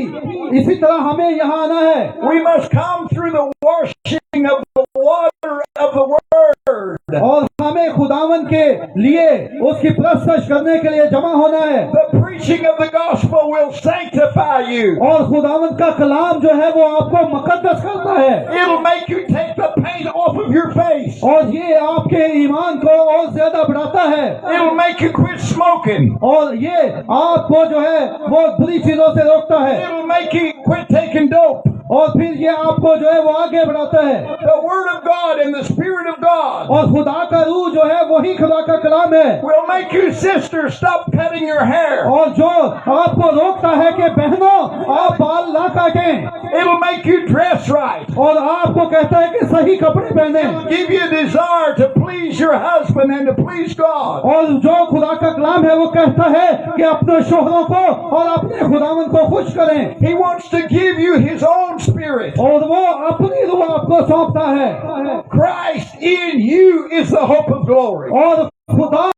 इसी तरह हमें यहाँ आना है। We must come through the washing of the water of the word. और हमें खुदावन के लिए उसकी प्रस्तुत करने के लिए जमा होना है। The preaching of the gospel will sanctify you. और खुदावन का कलाम जो है वो आपको मुकद्दस करता है। It'll make you take the paint off of your face. और ये आपके ईमान को और ज्यादा बढ़ाता है। It'll make you quit smoking. और ये आपको जो है वो बुरी चीजों से रोकता है। It'll make you quit taking dope. और फिर ये आपको जो है वो आगे बढ़ाता है। The word of God and the spirit of God और खुदा का रूह जो है वही खुदा का कलाम है। will make you, sister, stop cutting your hair. और जो आपको रोकता है कि बहनों आप बाल ना काटें। It'll make you dress right. और आपको कहता है कि सही कपड़े पहने। Give you a desire to please your husband and to please God. और जो खुदा का कलाम है वो कहता है कि अपने शोहरों को और अपने खुदावन को खुश करें। He wants to give you his own spirit. और वो अपनी रूह आपको सौंपता है। Christ in you is the hope of glory. और खुदा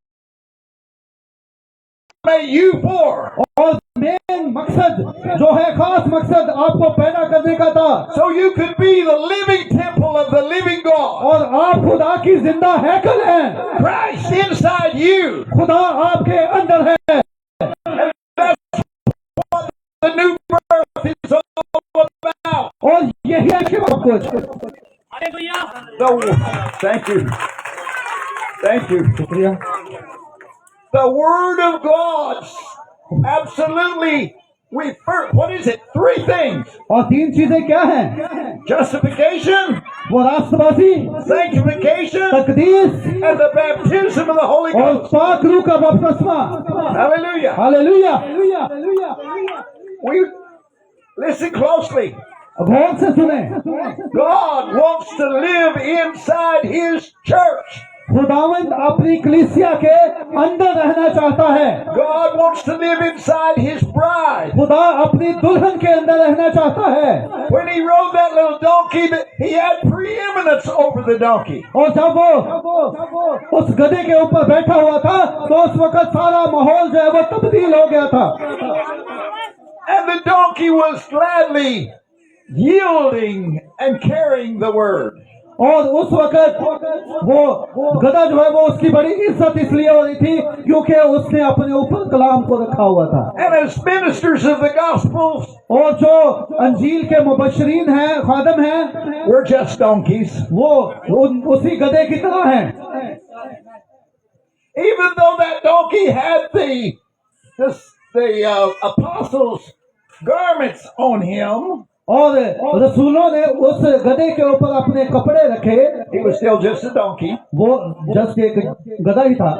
May you for. और मेन मकसद जो है, खास मकसद आपको पैदा करने का था। So you could be the living temple of the living God. और आप खुदा की जिंदा हैकल हैं। Christ inside you. खुदा आपके अंदर है। And that's what the new birth is all about. और यही है कि सब कुछ। Thank you. Thank you. शुक्रिया। The word of God. Absolutely. What is it? 3 things. और 3 चीजें क्या हैं? Justification, वो राष्ट्रवासी, sanctification, तकदीस and the baptism of the Holy और Ghost. पाक रूह का बपतिस्मा। Hallelujah. हालेलुया। Listen closely. गौर से सुने। God wants to live inside His church. खुदावंद अपनी कलीसिया के अंदर रहना चाहता है। God wants to live inside His bride. खुदा अपनी दुल्हन के अंदर रहना चाहता है। When He rode that little donkey, He had preeminence over the donkey. और जब वो उस गधे के ऊपर बैठा हुआ था तो उस वक्त सारा माहौल जो है वो तब्दील हो गया था। And the donkey was gladly yielding and carrying the word. और उस वक्त वो गधा जो है वो उसकी बड़ी इज्जत इसलिए हो रही थी क्योंकि उसने अपने ऊपर कलाम को रखा हुआ था। And as ministers of the gospel, और जो अंजील के मुबशरीन हैं, खादम हैं, we're just donkeys. वो उसी गधे की तरह हैं। Even though that donkey had the apostles' garments on him, और रसूलों ने उस गधे के ऊपर अपने कपड़े रखे, he was still just a donkey. वो जस्ट एक गधा ही था।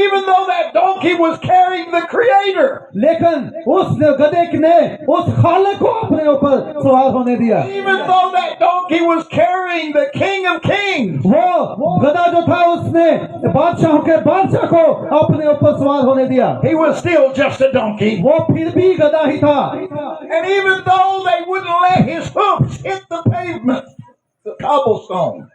Even though that donkey was carrying the Creator, लेकिन उस गधे ने उस खालिक को अपने ऊपर सवार होने दिया। even though that donkey was carrying the King of Kings, वो गधा जो था उसने बादशाहों के बादशाह को अपने ऊपर सवार होने दिया। he was still just a donkey. वो फिर भी गधा ही था। And even though they wouldn't let his hoofs hit the pavement, the cobblestone,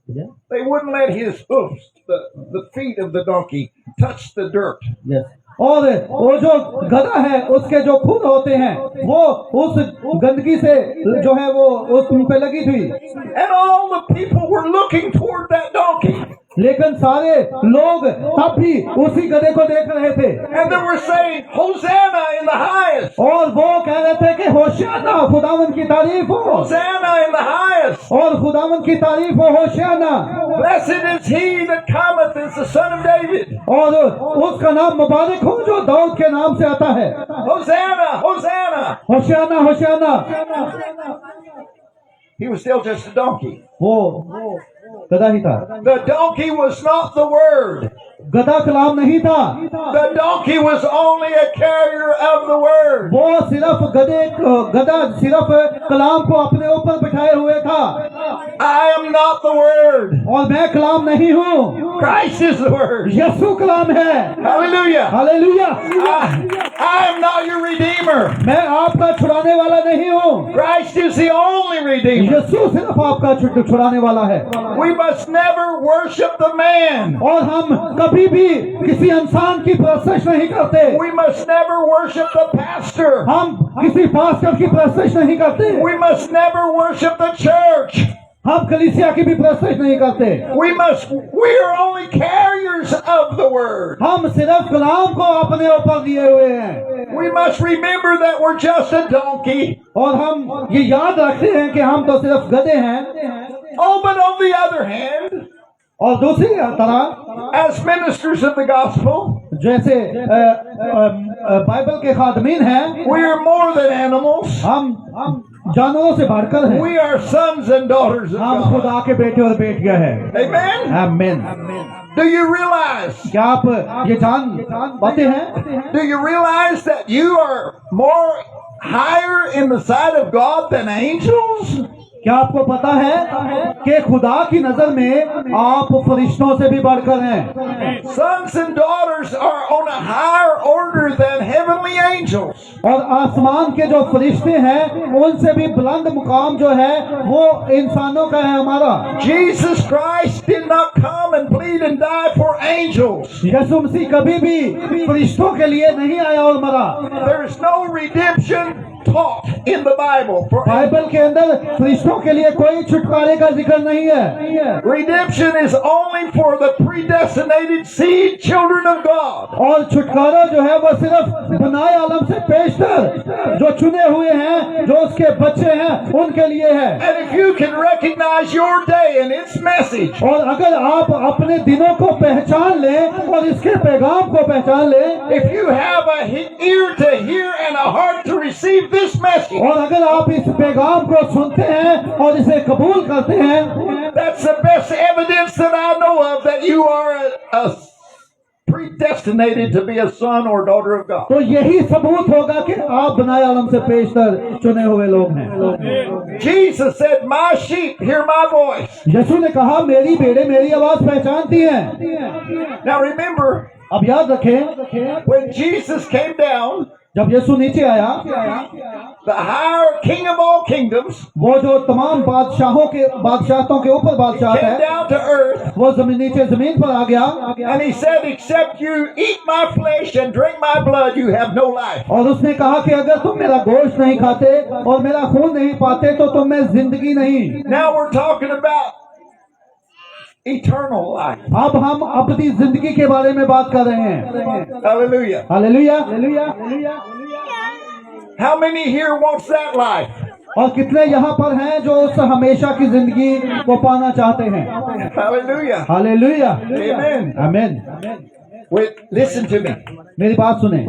they wouldn't let his hoofs, the feet of the donkey, touch the dirt. Yes. और वो जो गधा है उसके जो खुर होते हैं वो उस गंदगी से जो है वो उस उन पे लगी थी। And all the people were looking toward that donkey. लेकिन सारे लोग तब भी उसी गधे को देख रहे थे। And they were saying, Hosanna in the highest. और वो कह रहे थे कि होशियाना, खुदावन की तारीफ हो। Hosanna in the highest. और खुदावन की तारीफ हो, होशियाना। Blessed is he that cometh as the son of David. और उसका नाम मुबारक हो जो दाऊद के नाम से आता है। Hosanna, Hosanna. होशियाना, होशियाना। He was still just a donkey. वो गधा ही था। The donkey was not the word. गधा कलाम नहीं था। The donkey was only a carrier of the word. वो सिर्फ गधा सिर्फ कलाम को अपने ऊपर बिठाए हुए था। I am not the word. और मैं कलाम नहीं हूँ। Christ is the word. यीशु कलाम है। Hallelujah. Hallelujah. I am not your redeemer. मैं आपका छुड़ाने वाला नहीं हूँ। Christ is the only redeemer. यीशु सिर्फ आपका छुड़ाने वाला है। We must never worship the man. और हम कभी भी किसी इंसान की परस्तिश नहीं करते। We must never worship the pastor. हम किसी पास्टर की परस्तिश नहीं करते। We must never worship the church. हम कलीसिया की भी परस्तिश नहीं करते। We are only carriers of the word. हम सिर्फ कलाम को अपने ऊपर लिए हुए हैं। We must remember that we're just a donkey. और हम ये याद रखते हैं कि हम तो सिर्फ गधे हैं। Oh, but on the other hand, और दूसरी तरह as ministers of the gospel, जैसे बाइबल के खादमीन हैं, we are more than animals. हम जानवरों से बढ़कर हैं। We are sons and daughters of हम God. खुदा के बेटे और बेटियां हैं। Amen? आमीन। Do you realize? क्या आप ये जान पाते हैं? Do you realize that you are more higher in the sight of God than angels? क्या आपको पता है कि खुदा की नजर में आप फरिश्तों से भी बढ़कर हैं? Sons and daughters are on a higher order than heavenly angels. और आसमान के जो फरिश्ते हैं उनसे भी बुलंद मुकाम जो है वो इंसानों का है हमारा। Jesus Christ did not come and bleed and die for angels. यीशु मसीह कभी भी फरिश्तों के लिए नहीं आया और मरा। There is no redemption taught in the Bible for Bible के अंदर फरिश्तों के लिए कोई छुटकारे का जिक्र नहीं है। redemption is only for the predestinated seed children of God. और छुटकारा जो है वो सिर्फ बनाए आलम से पेशतर जो चुने हुए हैं, जो उसके बच्चे हैं, उनके लिए है। And if you can recognize your day and its message, और अगर आप अपने दिनों को पहचान लें और इसके पैगाम को पहचान लें, if you have a ear to hear and a heart to receive this message, और अगर आप इस पैगाम को सुनते हैं और इसे कबूल करते हैं, that's the best evidence that I know of that you are a predestinated to be a son or daughter of God. तो यही सबूत होगा कि आप बनाए आलम से पेशतर चुने हुए लोग हैं। Jesus said, "My sheep hear my voice." यीशु ने कहा मेरी भेड़ें मेरी आवाज पहचानती हैं। Now remember, अब याद रखें when Jesus came down, जब यीशु नीचे आया, the higher king of all kingdoms वो जो तमाम बादशाहों के ऊपर बादशाह came है, down to earth, वो नीचे जमीन पर आ गया and he said, "Except you eat my flesh and drink my blood, you have no life." और उसने कहा कि अगर तुम मेरा गोश्त नहीं खाते और मेरा खून नहीं पाते तो तुम में जिंदगी नहीं। Now we're talking about eternal life. अब हम अपनी जिंदगी के बारे में बात कर रहे हैं। Hallelujah. Hallelujah. How many here wants that life? और कितने यहाँ पर हैं जो उस हमेशा की जिंदगी को पाना चाहते हैं। Hallelujah. हालेलुया। Amen. आमीन। Wait, listen to me. मेरी बात सुने,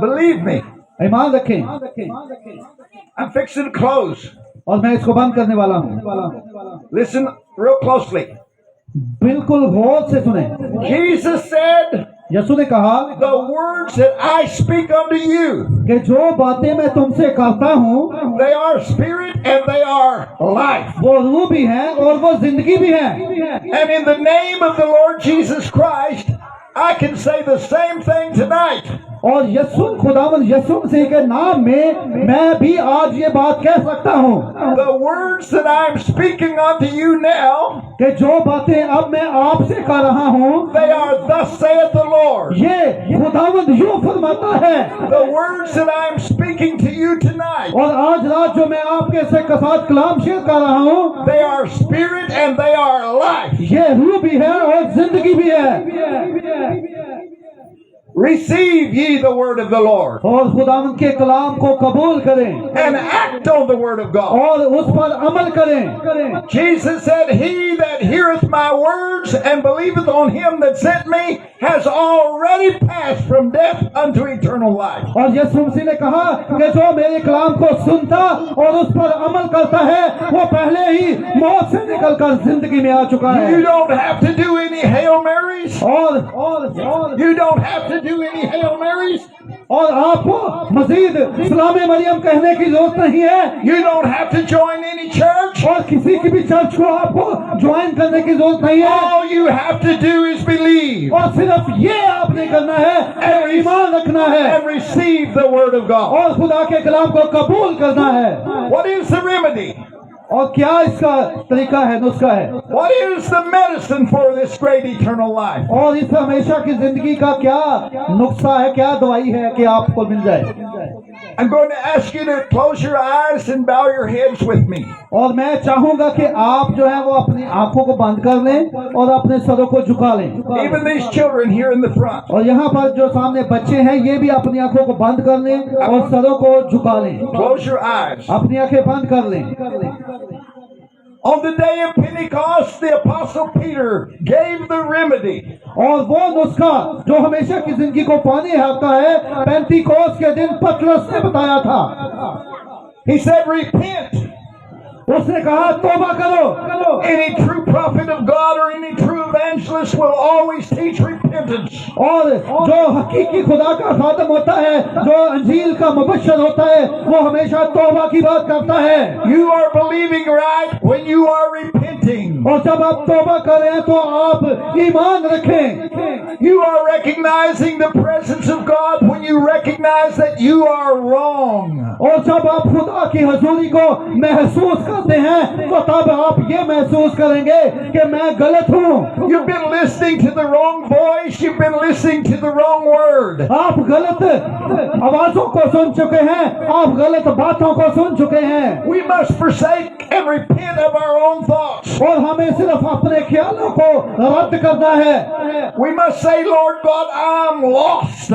Believe me. ईमान रखें, I'm fixing to close. और मैं इसको बंद करने वाला हूँ। Listen real closely. बिल्कुल गौर से सुने। Jesus said, यीशु ने कहा "The words that I speak unto you, कि जो बातें मैं तुमसे करता हूँ they are spirit and they are life." वो रूह भी है और वो जिंदगी भी है। And in the name of the Lord Jesus Christ, I can say the same thing tonight. और खुदावन यीशु मसीह के नाम में मैं भी आज ये बात कह सकता हूँ The words that I'm speaking unto you now, कि जो बातें अब मैं आपसे कर रहा हूँ, they are thus saith the Lord. ये खुदावन यूं फरमाता है। The words that I'm speaking to you tonight, और आज रात जो मैं आपके साथ कलाम शेयर कर रहा हूँ, they are spirit and they are life. ये रूह भी है और जिंदगी भी है। Receive ye the word of the Lord और खुदावन के कलाम को कबूल करें and act on the word of God. और उस पर अमल करें। Jesus said, "He that heareth my words and believeth on him that sent me has already passed from death unto eternal life." और यीशु मसीह ने कहा कि जो मेरे कलाम को सुनता और उस पर अमल करता है वो पहले ही मौत से निकलकर जिंदगी में आ चुका है। You don't have to do any Hail Marys. और You don't have to do any Hail Marys. और आपको मजीद सलामे मरियम कहने की जरूरत नहीं है। You don't have to join any church. और किसी की भी चर्च को आपको ज्वाइन करने की जरूरत नहीं है। All you have to do is believe और सिर्फ ये आपने करना है और ईमान रखना है and receive the word of God. और खुदा के कलाम को कबूल करना है। What is the remedy? और क्या इसका तरीका है, नुस्खा है? What is the medicine for this great eternal life? और इस हमेशा की जिंदगी का क्या नुस्खा है, क्या दवाई है कि आपको मिल जाए? I'm going to ask you to close your eyes and bow your heads with me. और मैं चाहूंगा कि आप जो है वो अपनी आंखों को बंद कर लें और अपने सरों को झुका लें। Even these children here in the front. और यहाँ पर जो सामने बच्चे हैं ये भी अपनी आंखों को बंद कर लें और सरों को झुका लें। Close your eyes. अपनी आंखें बंद कर लें। On the day of Pentecost, the Apostle Peter gave the remedy. और वो नुस्खा जो हमेशा की जिंदगी को पाने आता है, पेंतीकोस के दिन पतरस ने बताया था। He said, "Repent." उसने कहा तौबा करो। Any true prophet of God or any true evangelist will always teach repentance. और जो हकीकी खुदा का खातम होता है, जो अंजील का मुबश्शिर होता है, वो हमेशा तौबा की बात करता है। You are believing right when you are repenting. और जब आप तौबा करें तो आप ईमान रखें। You are recognizing the presence of God when you recognize that you are wrong. और जब आप खुदा की हजूरी को महसूस करते हैं तो तब आप ये महसूस करेंगे कि मैं गलत हूँ। You've been listening to the wrong voice. You've been listening to the wrong word. आप गलत आवाजों को सुन चुके हैं, आप गलत बातों को सुन चुके हैं। We must forsake and repent of our own thoughts. और हमें सिर्फ अपने ख्यालों को रद्द करना है। We must say, "Lord God, I'm lost."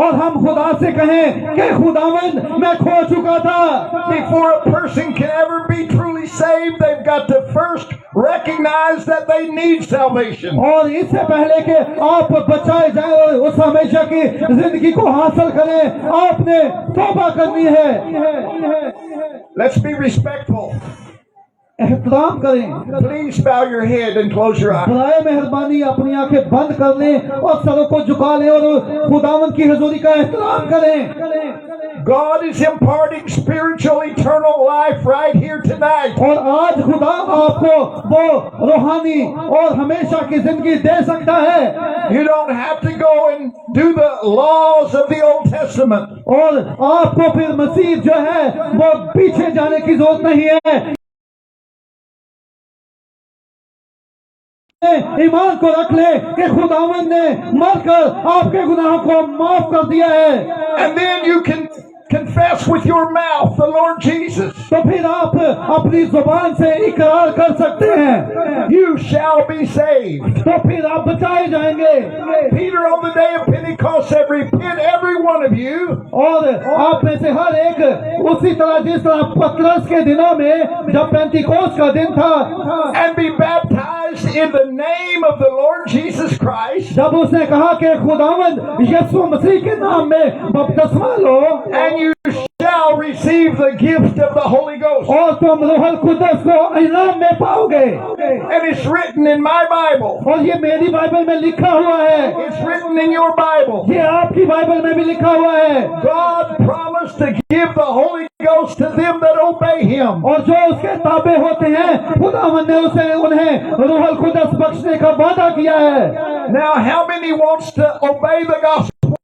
और हम खुदा से कहें कि खुदावंद मैं खो चुका था। Before a person can ever be truly saved, they've got to first recognize that they need salvation. और इससे पहले कि आप बचाए जाए और उस हमेशा की जिंदगी को हासिल करें, आपने तौबा करनी है। Let's be respectful. एहतराम करें। Please bow your head and close your eyes. बराए मेहरबानी अपनी आंखें बंद कर लें और सरों को झुका लें और खुदावंद की हजूरी का एहतराम करें। God is imparting spiritual eternal life right here tonight. और आज खुदा आपको वो रूहानी और हमेशा की जिंदगी दे सकता है। You don't have to go and do the laws of the Old Testament. और आपको फिर मसीह जो है वो पीछे जाने की जरूरत नहीं है। ईमान को रख ले कि खुदावंद ने मरकर आपके गुनाहों को माफ कर दिया है। And then you can confess with your mouth the Lord Jesus. तो फिर आप अपनी जुबान से इकरार कर सकते हैं, You shall be saved. तो फिर आप बचाए जाएंगे। Peter on the day of Pentecost said, repent every one of you और आप में से हर एक उसी तरह जिस तरह पतरस के दिनों में जब पेंतिकोस्त का दिन था and be baptized in the name of the Lord Jesus Christ, जब उसने कहा कि खुदावंद यीशु मसीह के नाम में बपतिस्मा लो and you shall receive the gift of the Holy Ghost. और तुम रूहुल कुद्दस को इनाम में पाओगे। And it's written in my Bible. और ये मेरी बाइबल में लिखा हुआ है, It's written in your Bible. ये आपकी बाइबल में भी लिखा हुआ है। God promised to give the Holy Ghost to them that obey Him. और जो उसके ताबे होते हैं खुदावंद ने उसे उन्हें रूहुल कुद्दस बख्शने का वादा किया है। Now, how many wants to obey the gospel?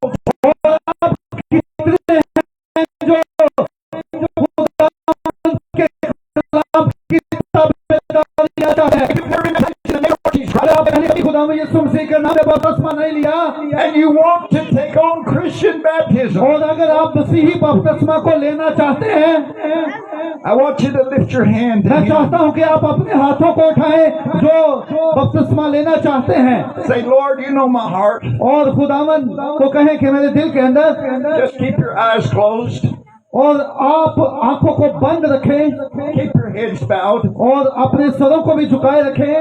और आप कितने हैं जो खुदावंद के खिलाफ की ताबेदारी आता है? अगर आपने खुदावंद यीशु मसीह के नाम में बपतिस्मा नहीं लिया And you want to take on Christian baptism, और अगर आप मसीही बपतिस्मा को लेना चाहते हैं, I want you to lift your hand to मैं Him. चाहता हूं कि आप अपने हाथों को उठाएं जो बपतिस्मा लेना चाहते हैं Say, Lord, you know my heart. और खुदावंद को कहें कि मेरे दिल के अंदर, Just keep your eyes closed. और आप आंखों को बंद रखें Keep your heads bowed. और अपने सरों को भी झुकाए रखें।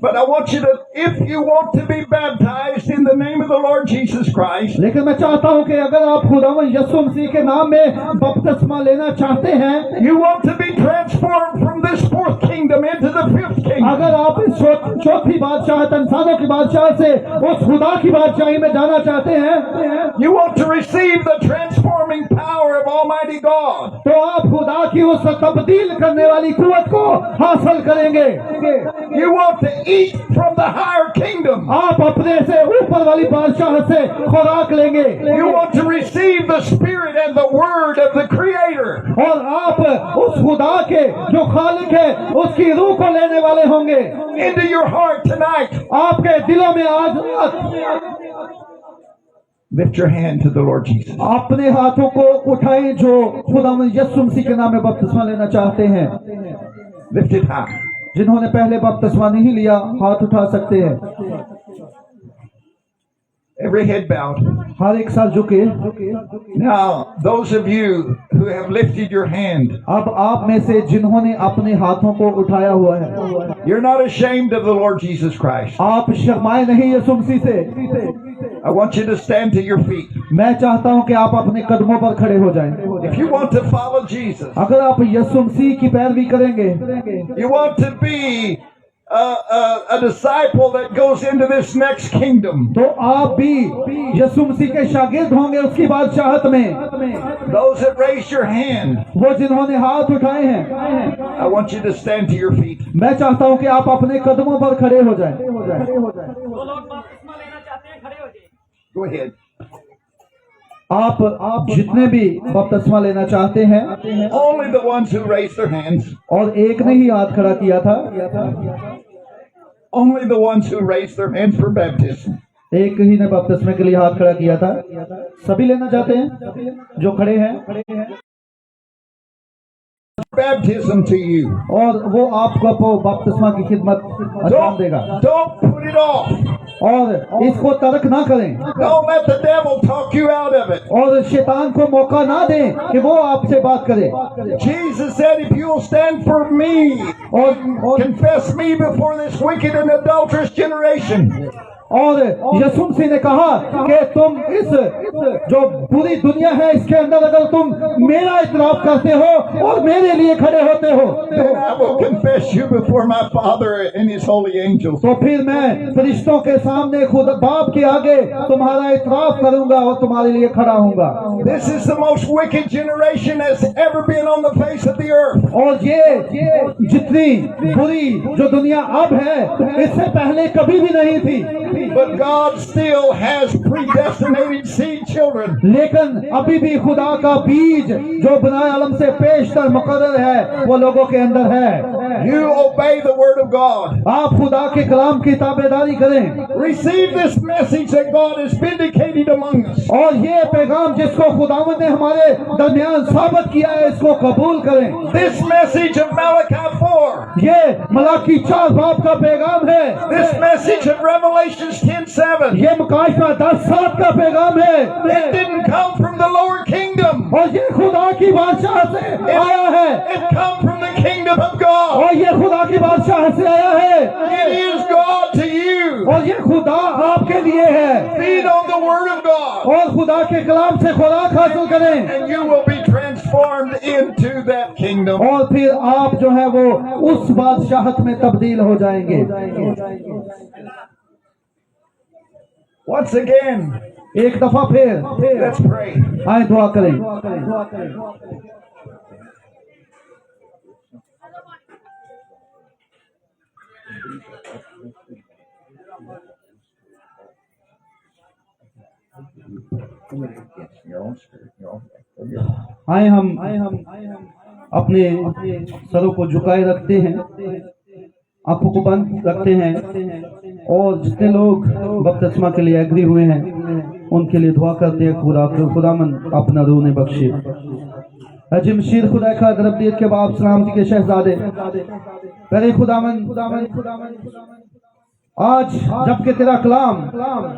But I want you to, if you want to be baptized in the name of the Lord Jesus Christ, लेकिन मैं चाहता हूं कि अगर आप खुदावंद यीशु मसीह के नाम में बपतिस्मा लेना चाहते हैं, you want to be transformed from this fourth kingdom into the fifth kingdom, अगर आप इस चौथी बादशाह इंसानों की बादशाह से उस खुदा की बादशाही में जाना चाहते हैं, you want to receive the transforming power of Almighty God, तो आप खुदा की उस तब्दील करने वाली कुवत को हासिल करेंगे। you want to eat from the higher kingdom, आप अपने से ऊपर वाली बादशाह से खुराक लेंगे you want to receive the spirit and the word of the Creator, और आप उस खुदा के जो खालिक है उसकी रूह को लेने वाले होंगे into your heart tonight. आपके दिलों में आज रात। Lift your hand to the Lord Jesus. अपने हाथों को उठाएं जो खुदावंद यीशु मसीह के नाम में बपतिस्मा लेना चाहते हैं। Lift it high. जिन्होंने पहले बपतिस्मा नहीं लिया हाथ उठा सकते हैं। Every head bowed. हर एक साथ झुके। Now, those of you who have lifted your hand, अब आप में से जिन्होंने अपने हाथों को उठाया हुआ है, you're not ashamed of the Lord Jesus Christ. आप शर्माए नहीं यीशु मसीह से। I want you to stand to your feet. मैं चाहता हूं कि आप अपने कदमों पर खड़े हो जाएं। If you want to follow Jesus, अगर आप यीशु मसीह की पैरवी करेंगे, you want to be a disciple that goes into this next kingdom, तो आप भी यीशु मसीह के शागिर्द होंगे उसकी बादशाहत में। those that raised your hand, वो जिन्होंने हाथ उठाए हैं, I want you to stand to your feet. मैं चाहता हूं कि आप अपने कदमों पर खड़े हो जाएं। Go ahead. आप जितने भी बपतिस्मा लेना चाहते हैं, Only the ones who raised their hands, और एक ने ही हाथ खड़ा किया था, only the ones who raised their hands for baptism. एक ही ने बपतिस्मे के लिए हाथ खड़ा किया था। सभी लेना चाहते हैं जो खड़े हैं, Baptism to you. और वो आपको बपतिस्मा की खिदमत अंजाम देगा। Don't put it off. और इसको तर्क ना करें, Don't let the devil talk you out of it. और शैतान को मौका ना दें कि वो आपसे बात करे। Jesus said, if you'll stand for me, और confess me before this wicked and adulterous generation, और यीशु मसीह ने कहा कि तुम इस जो बुरी दुनिया है इसके अंदर अगर तुम मेरा इतराफ करते हो और मेरे लिए खड़े होते हो then I will confess you before my Father and His holy angels. तो फिर मैं फरिश्तों के सामने खुद बाप के आगे तुम्हारा इतराफ करूंगा और तुम्हारे लिए खड़ा हूंगा। This is the most wicked generation that's ever been on the face of the earth. और ये जितनी बुरी जो दुनिया अब है इससे पहले कभी भी नहीं थी, But God still has predestinated seed children. लेकिन अभी भी खुदा का बीज जो बनाए आलम से पेशतर मुकर्रर है वो लोगों के अंदर है। You obey the word of God. आप खुदा के कलाम की ताबेदारी करें Receive this message that God has vindicated among us. और ये पैगाम जिसको खुदावंद ने हमारे दरमियान साबित किया है इसको कबूल करें। This message of Malachi 4. ये मलाकी 4 बाब का पैगाम है। This message of Revelations 10:7. ये मुकाशफा 10:7 का पैगाम है। It didn't come from the lower kingdom. और ये खुदा की बादशाह से आया है It come from the kingdom of God. और ये खुदा की बादशाह से आया है It is God to you. और ये खुदा आपके लिए है। Feed on the word of God. और खुदा के कलाम से खुराक हासिल करें And you will be transformed into that kingdom. और फिर आप जो है वो उस बादशाहत में तब्दील हो जाएंगे। Once again, एक दफा फिर let's pray. आए दुआ करें। आए हम अपने सरों को झुकाए रखते हैं, आंखों को बंद रखते हैं और जितने लोग बपतिस्मा के लिए एग्री हुए हैं उनके लिए दुआ करते हैं खुदामन अपना रूह ने बख्शे। अजीम शीर खुदा का दरब्दियत के बाप सलामती के शहजादे पहले खुदामन आज जबकि तेरा कलाम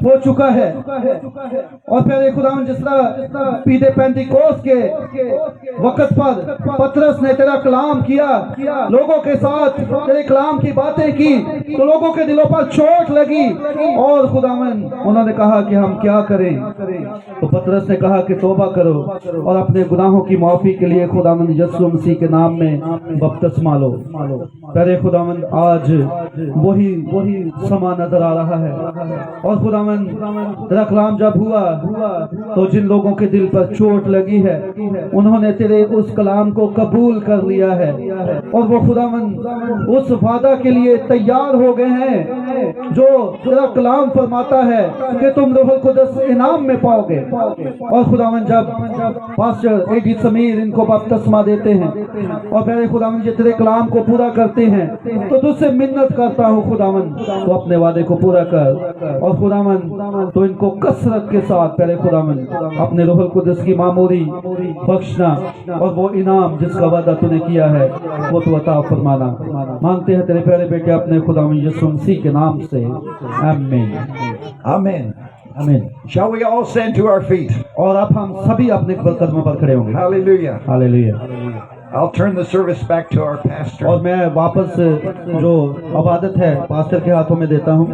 हो चुका है और पहले खुदावन जिस तरह पीदे पेंतिकोस के वक्त पर पतरस ने तेरा कलाम किया, लोगों के साथ तेरे कलाम की बातें की तो लोगों के दिलों पर चोट लगी और खुदावन उन्होंने कहा कि हम क्या करें। तो पतरस ने कहा कि तौबा करो और अपने गुनाहों की माफी के लिए खुदावन यीशु मसीह के नाम में बपतिस्मा लो। पहले खुदावन आज वही समा नजर आ रहा है और खुदावन तेरा कलाम जब हुआ तो जिन लोगों के दिल पर चोट लगी है उन्होंने तेरे उस कलाम को कबूल कर लिया है और वो खुदावन उस वादा के लिए तैयार हो गए हैं जो तेरा कलाम फरमाता है कि तुम रूहुल कुद्दस इनाम में पाओगे। और खुदावन जब पास्टर एडी समीर इनको बपतिस्मा देते हैं और पहले खुदावन ये तेरे कलाम को पूरा करते हैं तो तुझसे मिन्नत करता हूँ खुदावन तो अपने वादे को पूरा कर और खुदावन तो इनको कसरत के साथ पहले खुदावन अपने रूहुल कुद्दस की मामूरी बख्शना और वो इनाम जिसका वादा तूने किया है वो तो अता फरमाना मांगते हैं तेरे प्यारे बेटे अपने खुदावन यीशु मसीह के नाम से आमीन Amen. आमीन। Shall we all stand to our feet? और अब हम सभी अपने कदमों पर खड़े होंगे। Hallelujah. Hallelujah. I'll turn the service back to our pastor. और मैं वापस जो इबादत है पास्टर के हाथों में देता हूँ।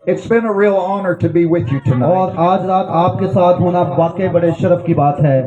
It's been a real honor to be with you और tonight. आज रात आपके साथ होना वाकई बड़े शर्फ की बात है।